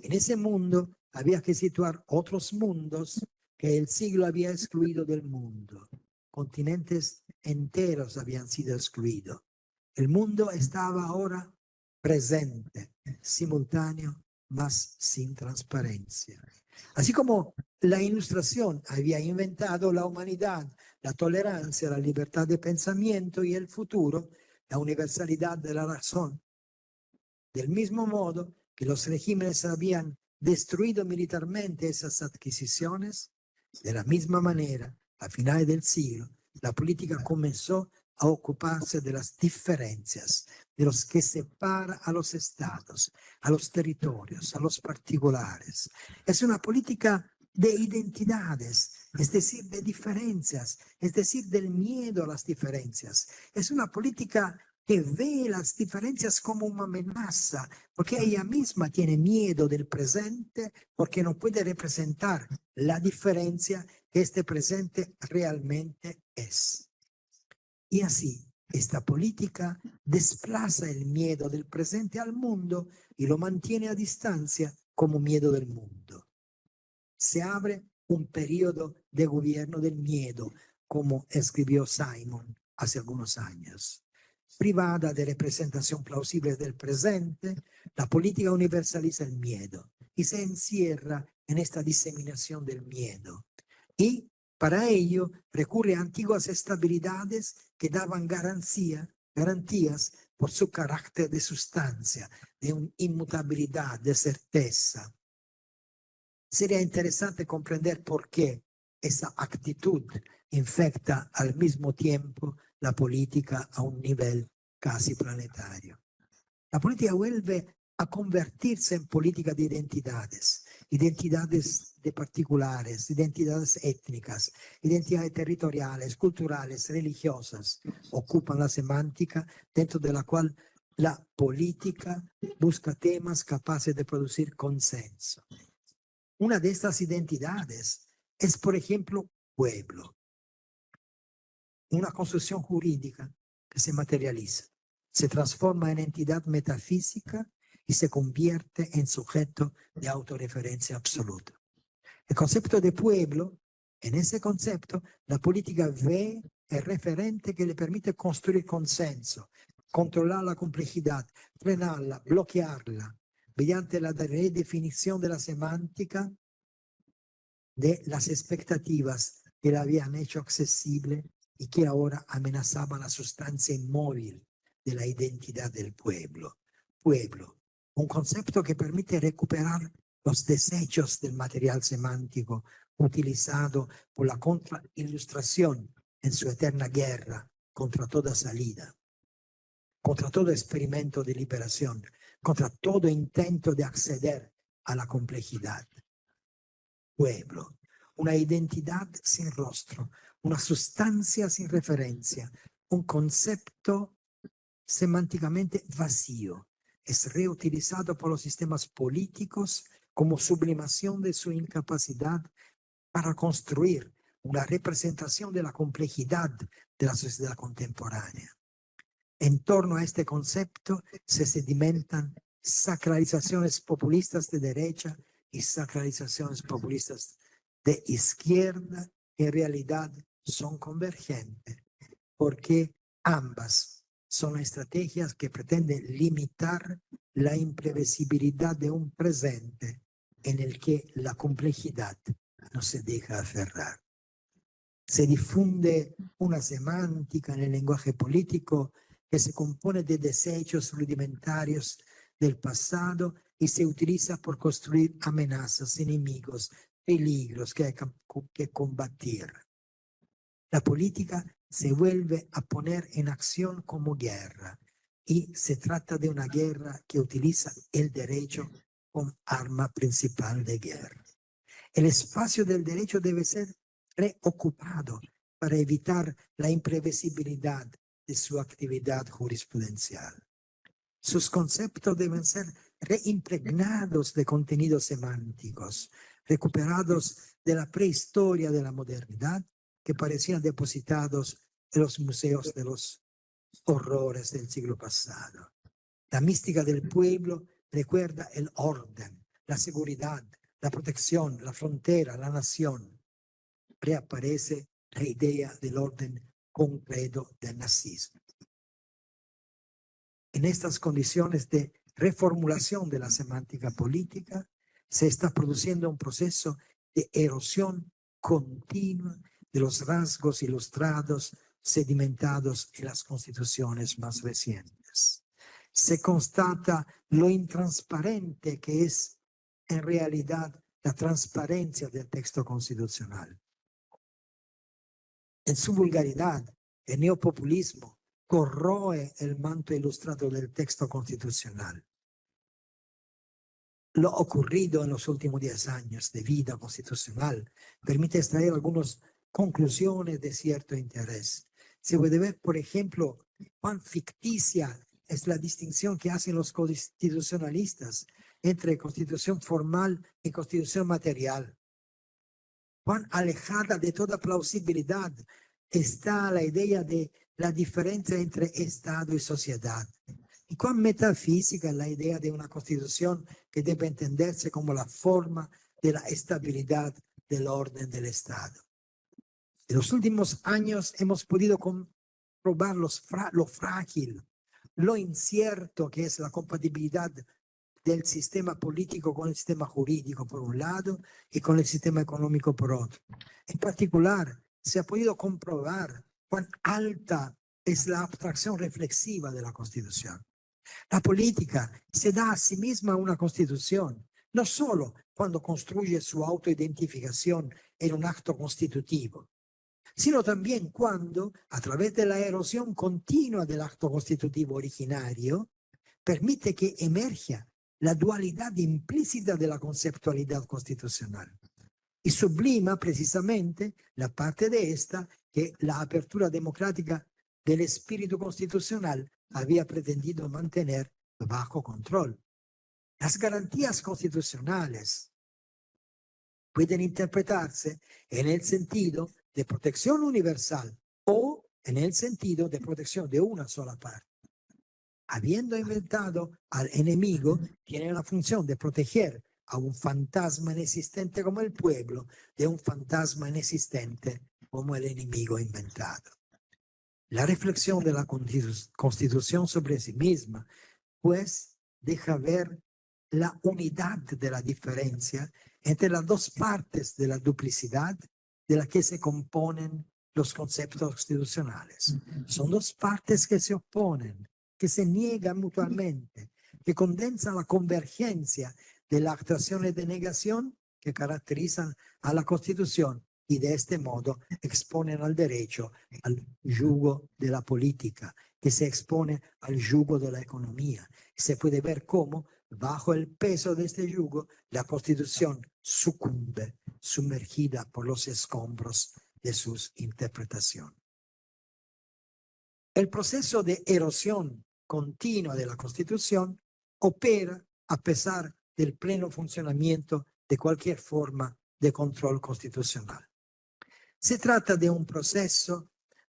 En ese mundo había que situar otros mundos que el siglo había excluido del mundo. Continentes enteros habían sido excluidos. El mundo estaba ahora presente, simultáneo, mas sin transparencia. Así como la Ilustración había inventado la humanidad, la tolerancia, la libertad de pensamiento y el futuro, la universalidad de la razón. Del mismo modo que los regímenes habían destruido militarmente esas adquisiciones, de la misma manera, a finales del siglo, la política comenzó a ocuparse de las diferencias, de los que separa a los estados, a los territorios, a los particulares. Es una política de identidades, es decir, de diferencias, es decir, del miedo a las diferencias. Es una política que ve las diferencias como una amenaza, porque ella misma tiene miedo del presente, porque no puede representar la diferencia que este presente realmente es. Y así, esta política desplaza el miedo del presente al mundo y lo mantiene a distancia como miedo del mundo. Se abre un periodo de gobierno del miedo, como escribió Simon hace algunos años. Privada de representación plausible del presente, la política universaliza el miedo y se encierra en esta diseminación del miedo. Y para ello recurre a antiguas estabilidades que daban garantías por su carácter de sustancia, de inmutabilidad, de certeza. Sería interesante comprender por qué esa actitud infecta al mismo tiempo la política a un nivel casi planetario. La política vuelve a convertirse en política de identidades, identidades de particulares, identidades étnicas, identidades territoriales, culturales, religiosas. Ocupan la semántica dentro de la cual la política busca temas capaces de producir consenso. Una de estas identidades es, por ejemplo, pueblo. Una construcción jurídica que se materializa, se transforma en entidad metafísica y se convierte en sujeto de autorreferencia absoluta. El concepto de pueblo, en ese concepto, la política ve el referente que le permite construir consenso, controlar la complejidad, frenarla, bloquearla, mediante la redefinición de la semántica de las expectativas que la habían hecho accesible y que ahora amenazaban la sustancia inmóvil de la identidad del pueblo. Pueblo, un concepto que permite recuperar los desechos del material semántico utilizado por la contrailustración en su eterna guerra contra toda salida, contra todo experimento de liberación, contra todo intento de acceder a la complejidad. Pueblo, una identidad sin rostro, una sustancia sin referencia, un concepto semánticamente vacío. Es reutilizado por los sistemas políticos como sublimación de su incapacidad para construir una representación de la complejidad de la sociedad contemporánea. En torno a este concepto se sedimentan sacralizaciones populistas de derecha y sacralizaciones populistas de izquierda, que en realidad son convergentes, porque ambas son estrategias que pretenden limitar la imprevisibilidad de un presente en el que la complejidad no se deja aferrar. Se difunde una semántica en el lenguaje político que se compone de desechos rudimentarios del pasado y se utiliza por construir amenazas, enemigos, peligros que hay que combatir. La política se vuelve a poner en acción como guerra y se trata de una guerra que utiliza el derecho como arma principal de guerra. El espacio del derecho debe ser reocupado para evitar la imprevisibilidad de su actividad jurisprudencial. Sus conceptos deben ser reimpregnados de contenidos semánticos, recuperados de la prehistoria de la modernidad, que parecían depositados en los museos de los horrores del siglo pasado. La mística del pueblo recuerda el orden, la seguridad, la protección, la frontera, la nación. reaparece la idea del orden concreto del nazismo. En estas condiciones de reformulación de la semántica política, se está produciendo un proceso de erosión continua de los rasgos ilustrados sedimentados en las constituciones más recientes. Se constata lo intransparente que es en realidad la transparencia del texto constitucional. En su vulgaridad, el neopopulismo corroe el manto ilustrado del texto constitucional. Lo ocurrido en los últimos 10 años de vida constitucional permite extraer algunas conclusiones de cierto interés. Se puede ver, por ejemplo, cuán ficticia es la distinción que hacen los constitucionalistas entre constitución formal y constitución material. Cuán alejada de toda plausibilidad está la idea de la diferencia entre Estado y sociedad. Y cuán metafísica es la idea de una constitución que debe entenderse como la forma de la estabilidad del orden del Estado. En los últimos años hemos podido comprobar lo frágil, lo incierto que es la compatibilidad del sistema político con el sistema jurídico por un lado y con el sistema económico por otro. En particular, se ha podido comprobar cuán alta es la abstracción reflexiva de la Constitución. La política se da a sí misma una constitución, no solo cuando construye su autoidentificación en un acto constitutivo, sino también cuando, a través de la erosión continua del acto constitutivo originario, permite que emerja la dualidad implícita de la conceptualidad constitucional y sublima precisamente la parte de esta que la apertura democrática del espíritu constitucional había pretendido mantener bajo control. Las garantías constitucionales pueden interpretarse en el sentido de protección universal o en el sentido de protección de una sola parte. Habiendo inventado al enemigo, tiene la función de proteger a un fantasma inexistente como el pueblo de un fantasma inexistente como el enemigo inventado. La reflexión de la Constitución sobre sí misma, pues, deja ver la unidad de la diferencia entre las dos partes de la duplicidad de la que se componen los conceptos constitucionales. Son dos partes que se oponen, que se niegan mutuamente, que condensan la convergencia de las actuaciones de negación que caracterizan a la Constitución y de este modo exponen al derecho al yugo de la política, que se expone al yugo de la economía. Se puede ver cómo, bajo el peso de este yugo, la Constitución sucumbe, sumergida por los escombros de sus interpretaciones. El proceso de erosión continua de la Constitución opera a pesar del pleno funcionamiento de cualquier forma de control constitucional. Se trata de un proceso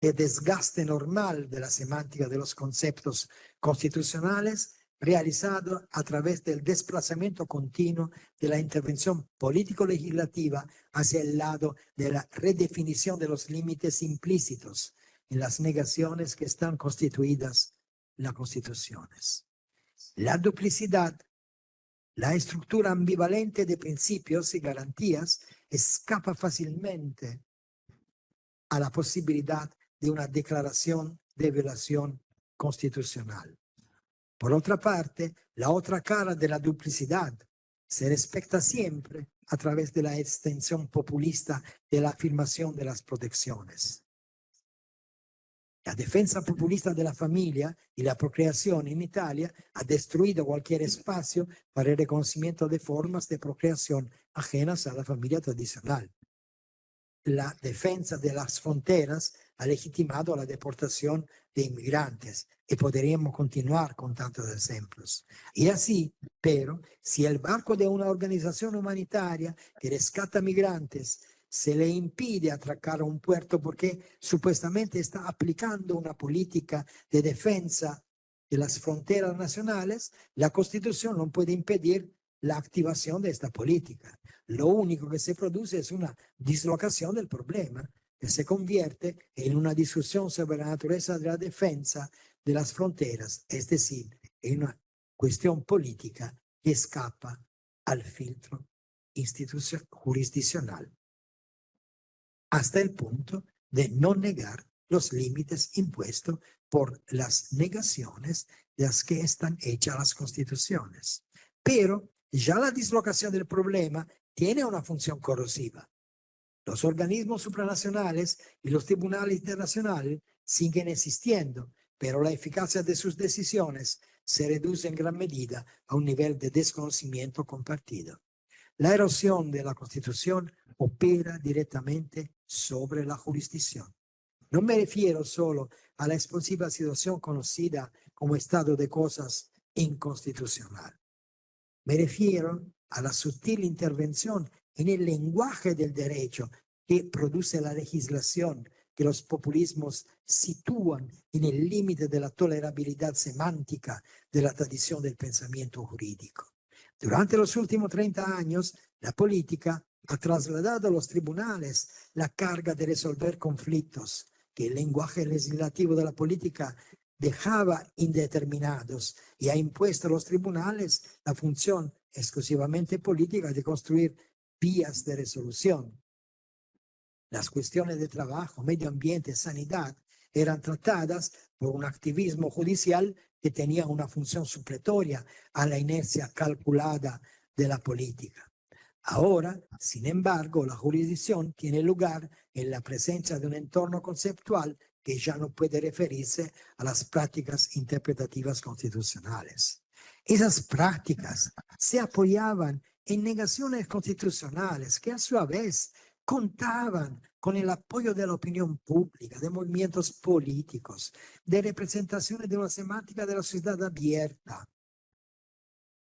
de desgaste normal de la semántica de los conceptos constitucionales realizado a través del desplazamiento continuo de la intervención político-legislativa hacia el lado de la redefinición de los límites implícitos en las negaciones que están constituidas en las constituciones. La duplicidad, la estructura ambivalente de principios y garantías escapa fácilmente a la posibilidad de una declaración de violación constitucional. Por otra parte, la otra cara de la duplicidad se respecta siempre a través de la extensión populista de la afirmación de las protecciones. La defensa populista de la familia y la procreación en Italia ha destruido cualquier espacio para el reconocimiento de formas de procreación ajenas a la familia tradicional. La defensa de las fronteras ha legitimado la deportación de inmigrantes y podríamos continuar con tantos ejemplos. Y así, pero, si el barco de una organización humanitaria que rescata migrantes se le impide atracar a un puerto porque supuestamente está aplicando una política de defensa de las fronteras nacionales, la Constitución no puede impedir la activación de esta política. Lo único que se produce es una dislocación del problema que se convierte en una discusión sobre la naturaleza de la defensa de las fronteras, es decir, en una cuestión política que escapa al filtro jurisdiccional, hasta el punto de no negar los límites impuestos por las negaciones de las que están hechas las constituciones. Pero ya la dislocación del problema tiene una función corrosiva. Los organismos supranacionales y los tribunales internacionales siguen existiendo, pero la eficacia de sus decisiones se reduce en gran medida a un nivel de desconocimiento compartido. La erosión de la Constitución opera directamente sobre la jurisdicción. No me refiero solo a la explosiva situación conocida como estado de cosas inconstitucional. Me refiero a la sutil intervención en el lenguaje del derecho que produce la legislación, que los populismos sitúan en el límite de la tolerabilidad semántica de la tradición del pensamiento jurídico. Durante los últimos 30 años, la política ha trasladado a los tribunales la carga de resolver conflictos que el lenguaje legislativo de la política dejaba indeterminados y ha impuesto a los tribunales la función exclusivamente política de construir vías de resolución. Las cuestiones de trabajo, medio ambiente, sanidad eran tratadas por un activismo judicial que tenía una función supletoria a la inercia calculada de la política. Ahora, sin embargo, la jurisdicción tiene lugar en la presencia de un entorno conceptual que ya no puede referirse a las prácticas interpretativas constitucionales. Esas prácticas se apoyaban en negaciones constitucionales que a su vez contaban con el apoyo de la opinión pública, de movimientos políticos, de representaciones de una semántica de la sociedad abierta.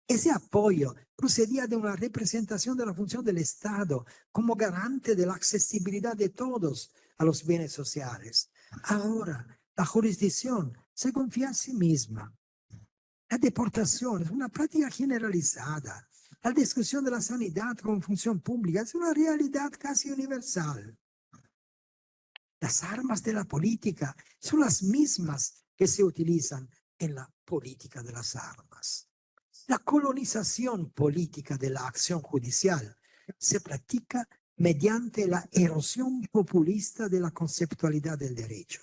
Ese apoyo procedía de una representación de la función del Estado como garante de la accesibilidad de todos a los bienes sociales. Ahora, la jurisdicción se confía a sí misma. La deportación es una práctica generalizada. La discusión de la sanidad como función pública es una realidad casi universal. Las armas de la política son las mismas que se utilizan en la política de las armas. La colonización política de la acción judicial se practica mediante la erosión populista de la conceptualidad del derecho,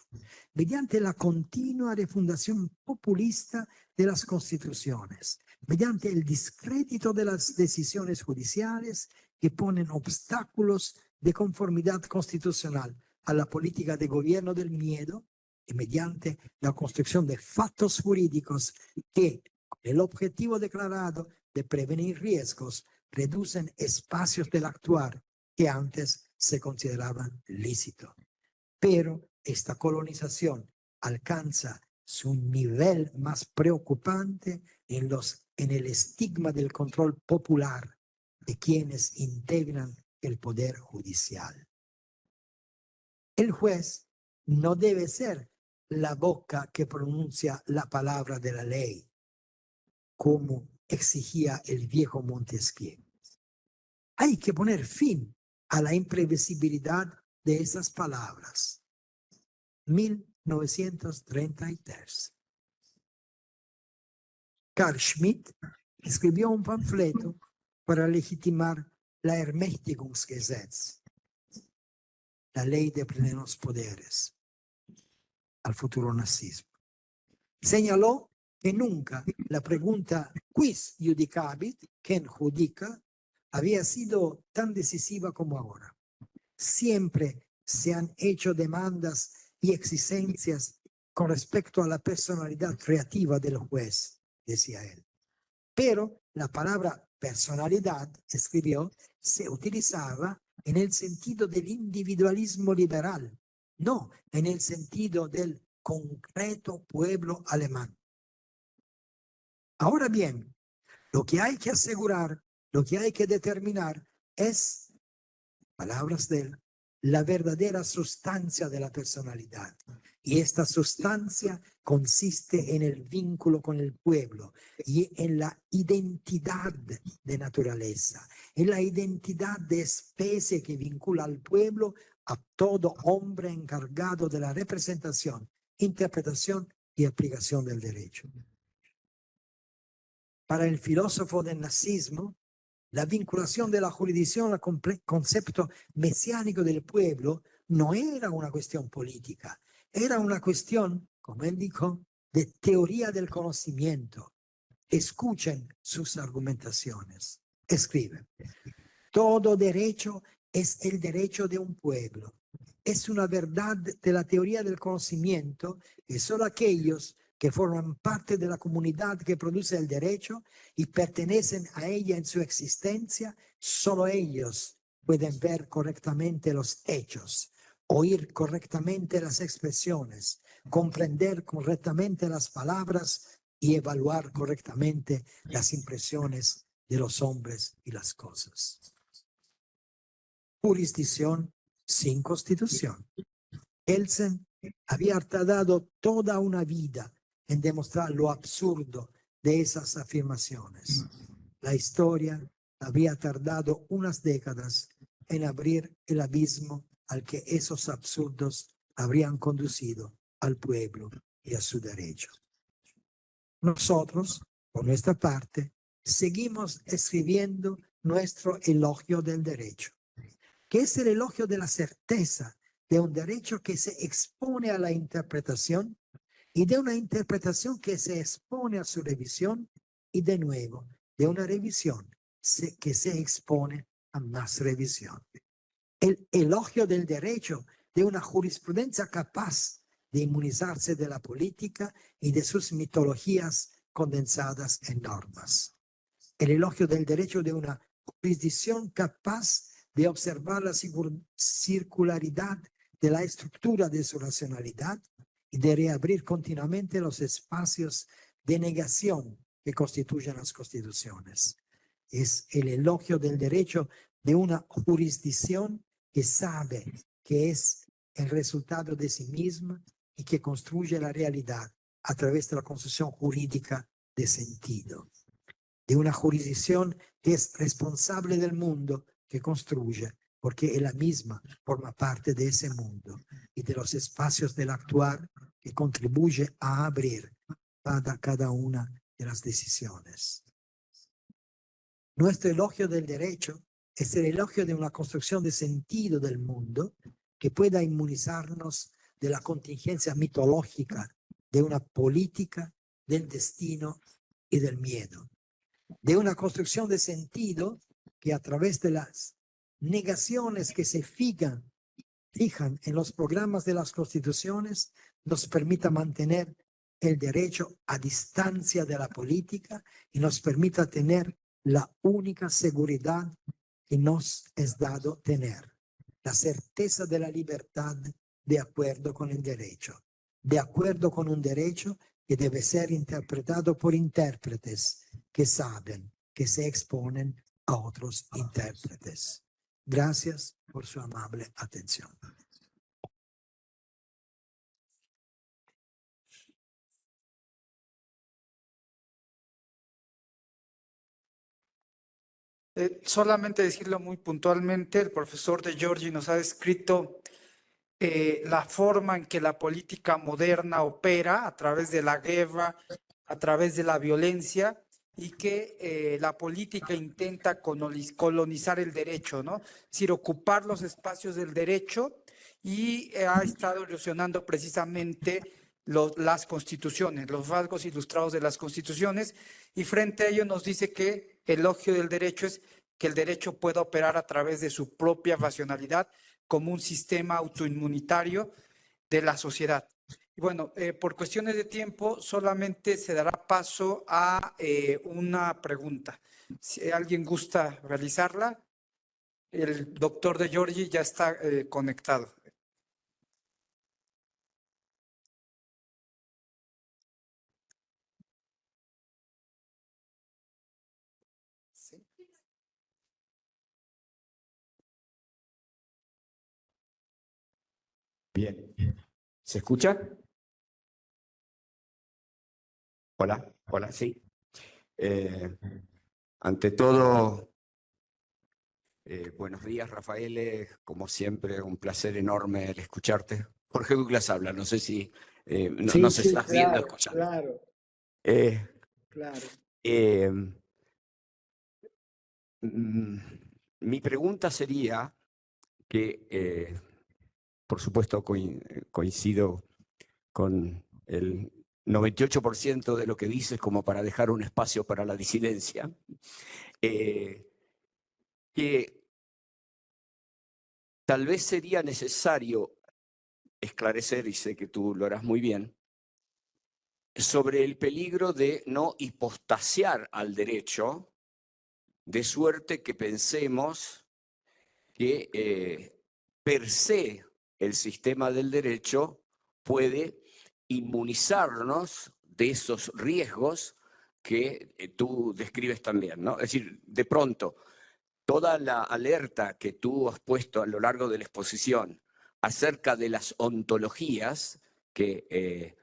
mediante la continua refundación populista de las constituciones, mediante el descrédito de las decisiones judiciales que ponen obstáculos de conformidad constitucional a la política de gobierno del miedo y mediante la construcción de factos jurídicos que, con el objetivo declarado de prevenir riesgos, reducen espacios del actuar que antes se consideraban lícitos. Pero esta colonización alcanza su nivel más preocupante en el estigma del control popular de quienes integran el poder judicial. El juez no debe ser la boca que pronuncia la palabra de la ley, como exigía el viejo Montesquieu. Hay que poner fin a la imprevisibilidad de esas palabras. 1933. Carl Schmitt escribió un panfleto para legitimar la Ermächtigungsgesetz, la ley de plenos poderes, al futuro nazismo. Señaló que nunca la pregunta quis judicabit, ¿quién judica?, había sido tan decisiva como ahora. Siempre se han hecho demandas y exigencias con respecto a la personalidad creativa del juez, decía él. Pero la palabra personalidad, escribió, se utilizaba en el sentido del individualismo liberal, no en el sentido del concreto pueblo alemán. Ahora bien, lo que hay que asegurar, lo que hay que determinar es, palabras de él, la verdadera sustancia de la personalidad. Y esta sustancia consiste en el vínculo con el pueblo y en la identidad de naturaleza, en la identidad de especie que vincula al pueblo a todo hombre encargado de la representación, interpretación y aplicación del derecho. Para el filósofo del nazismo, la vinculación de la jurisdicción al concepto mesiánico del pueblo no era una cuestión política, era una cuestión, como él dijo, de teoría del conocimiento. Escuchen sus argumentaciones. Escribe: todo derecho es el derecho de un pueblo. Es una verdad de la teoría del conocimiento que solo aquellos que forman parte de la comunidad que produce el derecho y pertenecen a ella en su existencia, solo ellos pueden ver correctamente los hechos, oír correctamente las expresiones, comprender correctamente las palabras y evaluar correctamente las impresiones de los hombres y las cosas. Jurisdicción sin constitución. Kelsen había tardado toda una vida en demostrar lo absurdo de esas afirmaciones. La historia había tardado unas décadas en abrir el abismo al que esos absurdos habrían conducido al pueblo y a su derecho. Nosotros, por nuestra parte, seguimos escribiendo nuestro elogio del derecho, que es el elogio de la certeza de un derecho que se expone a la interpretación y de una interpretación que se expone a su revisión y de nuevo de una revisión que se expone a más revisión. El elogio del derecho de una jurisprudencia capaz de inmunizarse de la política y de sus mitologías condensadas en normas. El elogio del derecho de una jurisdicción capaz de observar la circularidad de la estructura de su racionalidad y de reabrir continuamente los espacios de negación que constituyen las constituciones. Es el elogio del derecho de una jurisdicción que sabe que es el resultado de sí misma y que construye la realidad a través de la construcción jurídica de sentido. De una jurisdicción que es responsable del mundo que construye, porque ella misma forma parte de ese mundo y de los espacios del actuar que contribuye a abrir cada una de las decisiones. Nuestro elogio del derecho es el elogio de una construcción de sentido del mundo que pueda inmunizarnos de la contingencia mitológica de una política, del destino y del miedo. De una construcción de sentido que a través de las negaciones que se fijan en los programas de las constituciones nos permita mantener el derecho a distancia de la política y nos permita tener la única seguridad que nos es dado tener, la certeza de la libertad de acuerdo con el derecho, de acuerdo con un derecho que debe ser interpretado por intérpretes que saben, que se exponen a otros intérpretes. Gracias por su amable atención. Solamente decirlo muy puntualmente, el profesor de Giorgi nos ha descrito la forma en que la política moderna opera a través de la guerra, a través de la violencia, y que la política intenta colonizar el derecho, ¿no? Es decir, ocupar los espacios del derecho, y ha estado erosionando precisamente las constituciones, los rasgos ilustrados de las constituciones, y frente a ello nos dice que el elogio del derecho es que el derecho pueda operar a través de su propia racionalidad como un sistema autoinmunitario de la sociedad. Y bueno, por cuestiones de tiempo solamente se dará paso a una pregunta. Si alguien gusta realizarla, el doctor de Giorgi ya está conectado. Bien. ¿Se escucha? Hola, hola, sí. Ante todo, buenos días, Rafael. Como siempre, un placer enorme el escucharte. Jorge Douglas habla, no sé si no sé si estás viendo, claro, escuchando. claro, Eh, claro. eh, mm, Mi pregunta sería que, por supuesto, coincido con el 98% de lo que dices como para dejar un espacio para la disidencia, que tal vez sería necesario esclarecer, y sé que tú lo harás muy bien, sobre el peligro de no hipostasiar al derecho, de suerte que pensemos que per se el sistema del derecho puede inmunizarnos de esos riesgos que tú describes también, ¿no? Es decir, de pronto, toda la alerta que tú has puesto a lo largo de la exposición acerca de las ontologías que,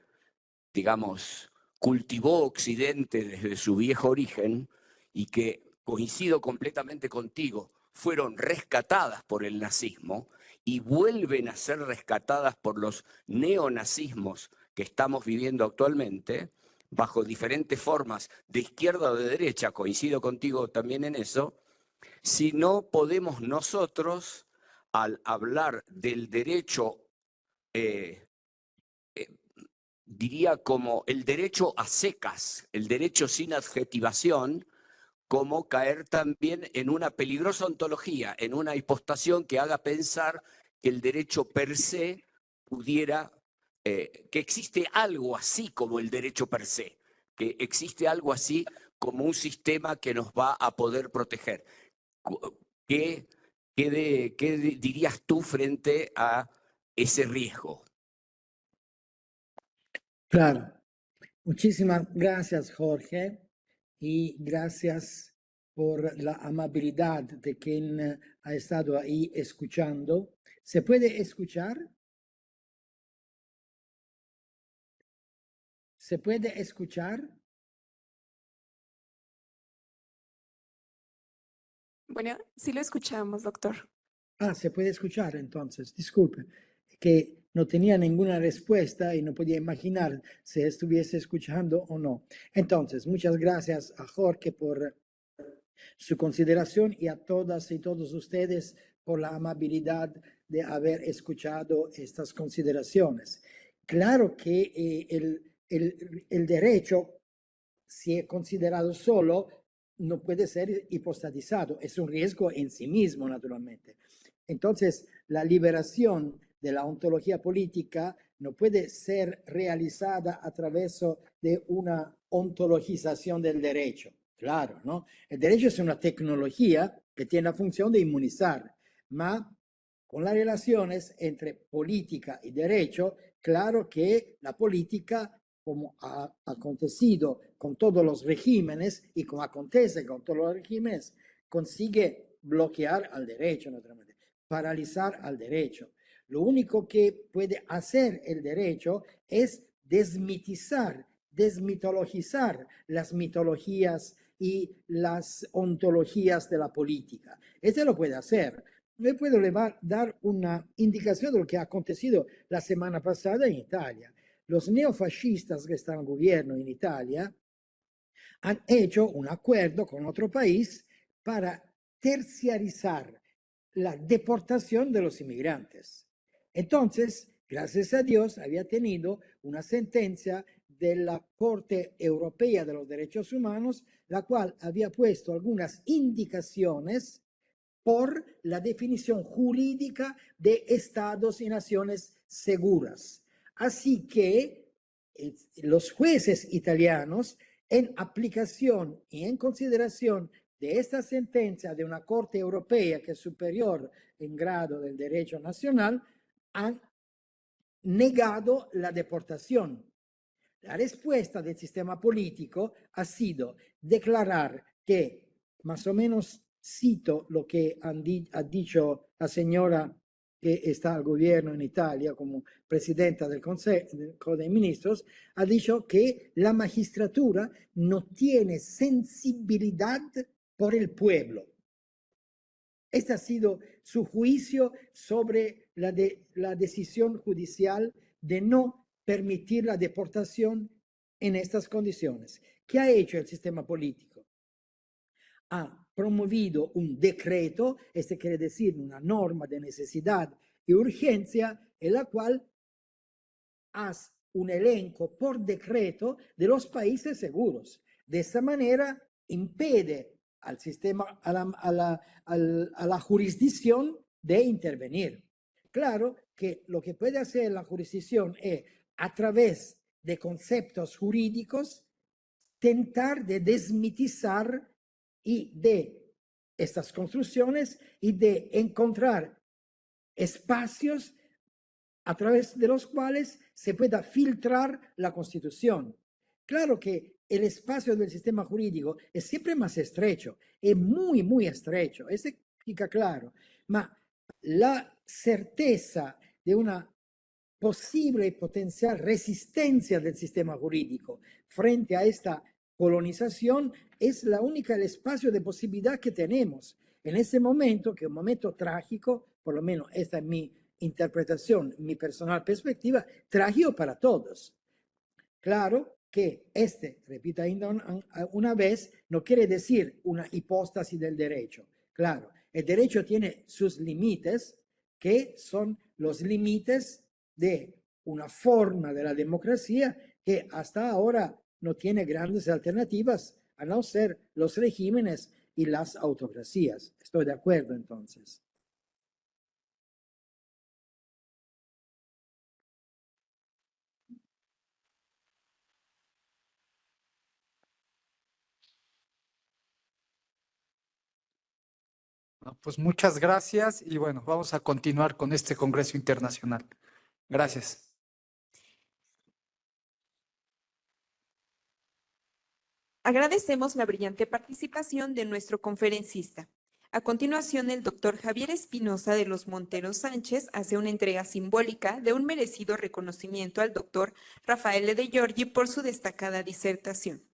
digamos, cultivó Occidente desde su viejo origen y que, coincido completamente contigo, fueron rescatadas por el nazismo y vuelven a ser rescatadas por los neonazismos que estamos viviendo actualmente, bajo diferentes formas de izquierda o de derecha, coincido contigo también en eso, si no podemos nosotros, al hablar del derecho, eh, eh, diría como el derecho a secas, el derecho sin adjetivación, como caer también en una peligrosa ontología, en una hipostación que haga pensar que el derecho per se pudiera, que existe algo así como el derecho per se, que existe algo así como un sistema que nos va a poder proteger. ¿Qué, qué dirías tú frente a ese riesgo? Claro. Muchísimas gracias, Jorge, y gracias por la amabilidad de quien ha estado ahí escuchando. ¿Se puede escuchar? ¿Se puede escuchar? Bueno, sí lo escuchamos, doctor. Ah, se puede escuchar entonces. Disculpe, que no tenía ninguna respuesta y no podía imaginar si estuviese escuchando o no. Entonces, muchas gracias a Jorge por su consideración y a todas y todos ustedes por la amabilidad de haber escuchado estas consideraciones. Claro que el derecho, si es considerado solo, no puede ser hipostatizado. Es un riesgo en sí mismo, naturalmente. Entonces, la liberación de la ontología política no puede ser realizada a través de una ontologización del derecho. Claro, ¿no? El derecho es una tecnología que tiene la función de inmunizar, pero con las relaciones entre política y derecho, claro que la política, como ha acontecido con todos los regímenes y como acontece con todos los regímenes, consigue bloquear al derecho, naturalmente, paralizar al derecho. Lo único que puede hacer el derecho es desmitizar, desmitologizar las mitologías y las ontologías de la política. Este lo puede hacer. Le puedo dar una indicación de lo que ha acontecido la semana pasada en Italia. Los neofascistas que están en gobierno en Italia han hecho un acuerdo con otro país para terciarizar la deportación de los inmigrantes. Entonces, gracias a Dios, había tenido una sentencia de la Corte Europea de los Derechos Humanos, la cual había puesto algunas indicaciones por la definición jurídica de estados y naciones seguras. Así que los jueces italianos, en aplicación y en consideración de esta sentencia de una Corte Europea que es superior en grado del derecho nacional, han negado la deportación. La respuesta del sistema político ha sido declarar que, más o menos cito lo que ha dicho la señora que está al gobierno en Italia como presidenta del Consejo de Ministros, ha dicho que la magistratura no tiene sensibilidad por el pueblo. Este ha sido su juicio sobre la decisión judicial de no permitir la deportación en estas condiciones. ¿Qué ha hecho el sistema político? Ha promovido un decreto, este quiere decir una norma de necesidad y urgencia, en la cual hace un elenco por decreto de los países seguros. De esta manera impide al sistema, a la jurisdicción de intervenir. Claro que lo que puede hacer la jurisdicción es, a través de conceptos jurídicos, tentar de desmitizar y de estas construcciones y de encontrar espacios a través de los cuales se pueda filtrar la Constitución. Claro que el espacio del sistema jurídico es siempre más estrecho, es muy, muy estrecho, eso fica claro, ma la certeza de una posible y potencial resistencia del sistema jurídico frente a esta colonización es la única el espacio de posibilidad que tenemos en ese momento, que es un momento trágico, por lo menos esta es mi interpretación, mi personal perspectiva, trágico para todos. Claro que repito una vez, no quiere decir una hipóstasis del derecho. Claro, el derecho tiene sus límites, que son los límites de una forma de la democracia que hasta ahora no tiene grandes alternativas, a no ser los regímenes y las autocracias. Estoy de acuerdo, entonces. Pues muchas gracias y bueno, vamos a continuar con este Congreso Internacional. Gracias. Agradecemos la brillante participación de nuestro conferencista. A continuación, el doctor Javier Espinosa de los Monteros Sánchez hace una entrega simbólica de un merecido reconocimiento al doctor Raffaele De Giorgi por su destacada disertación.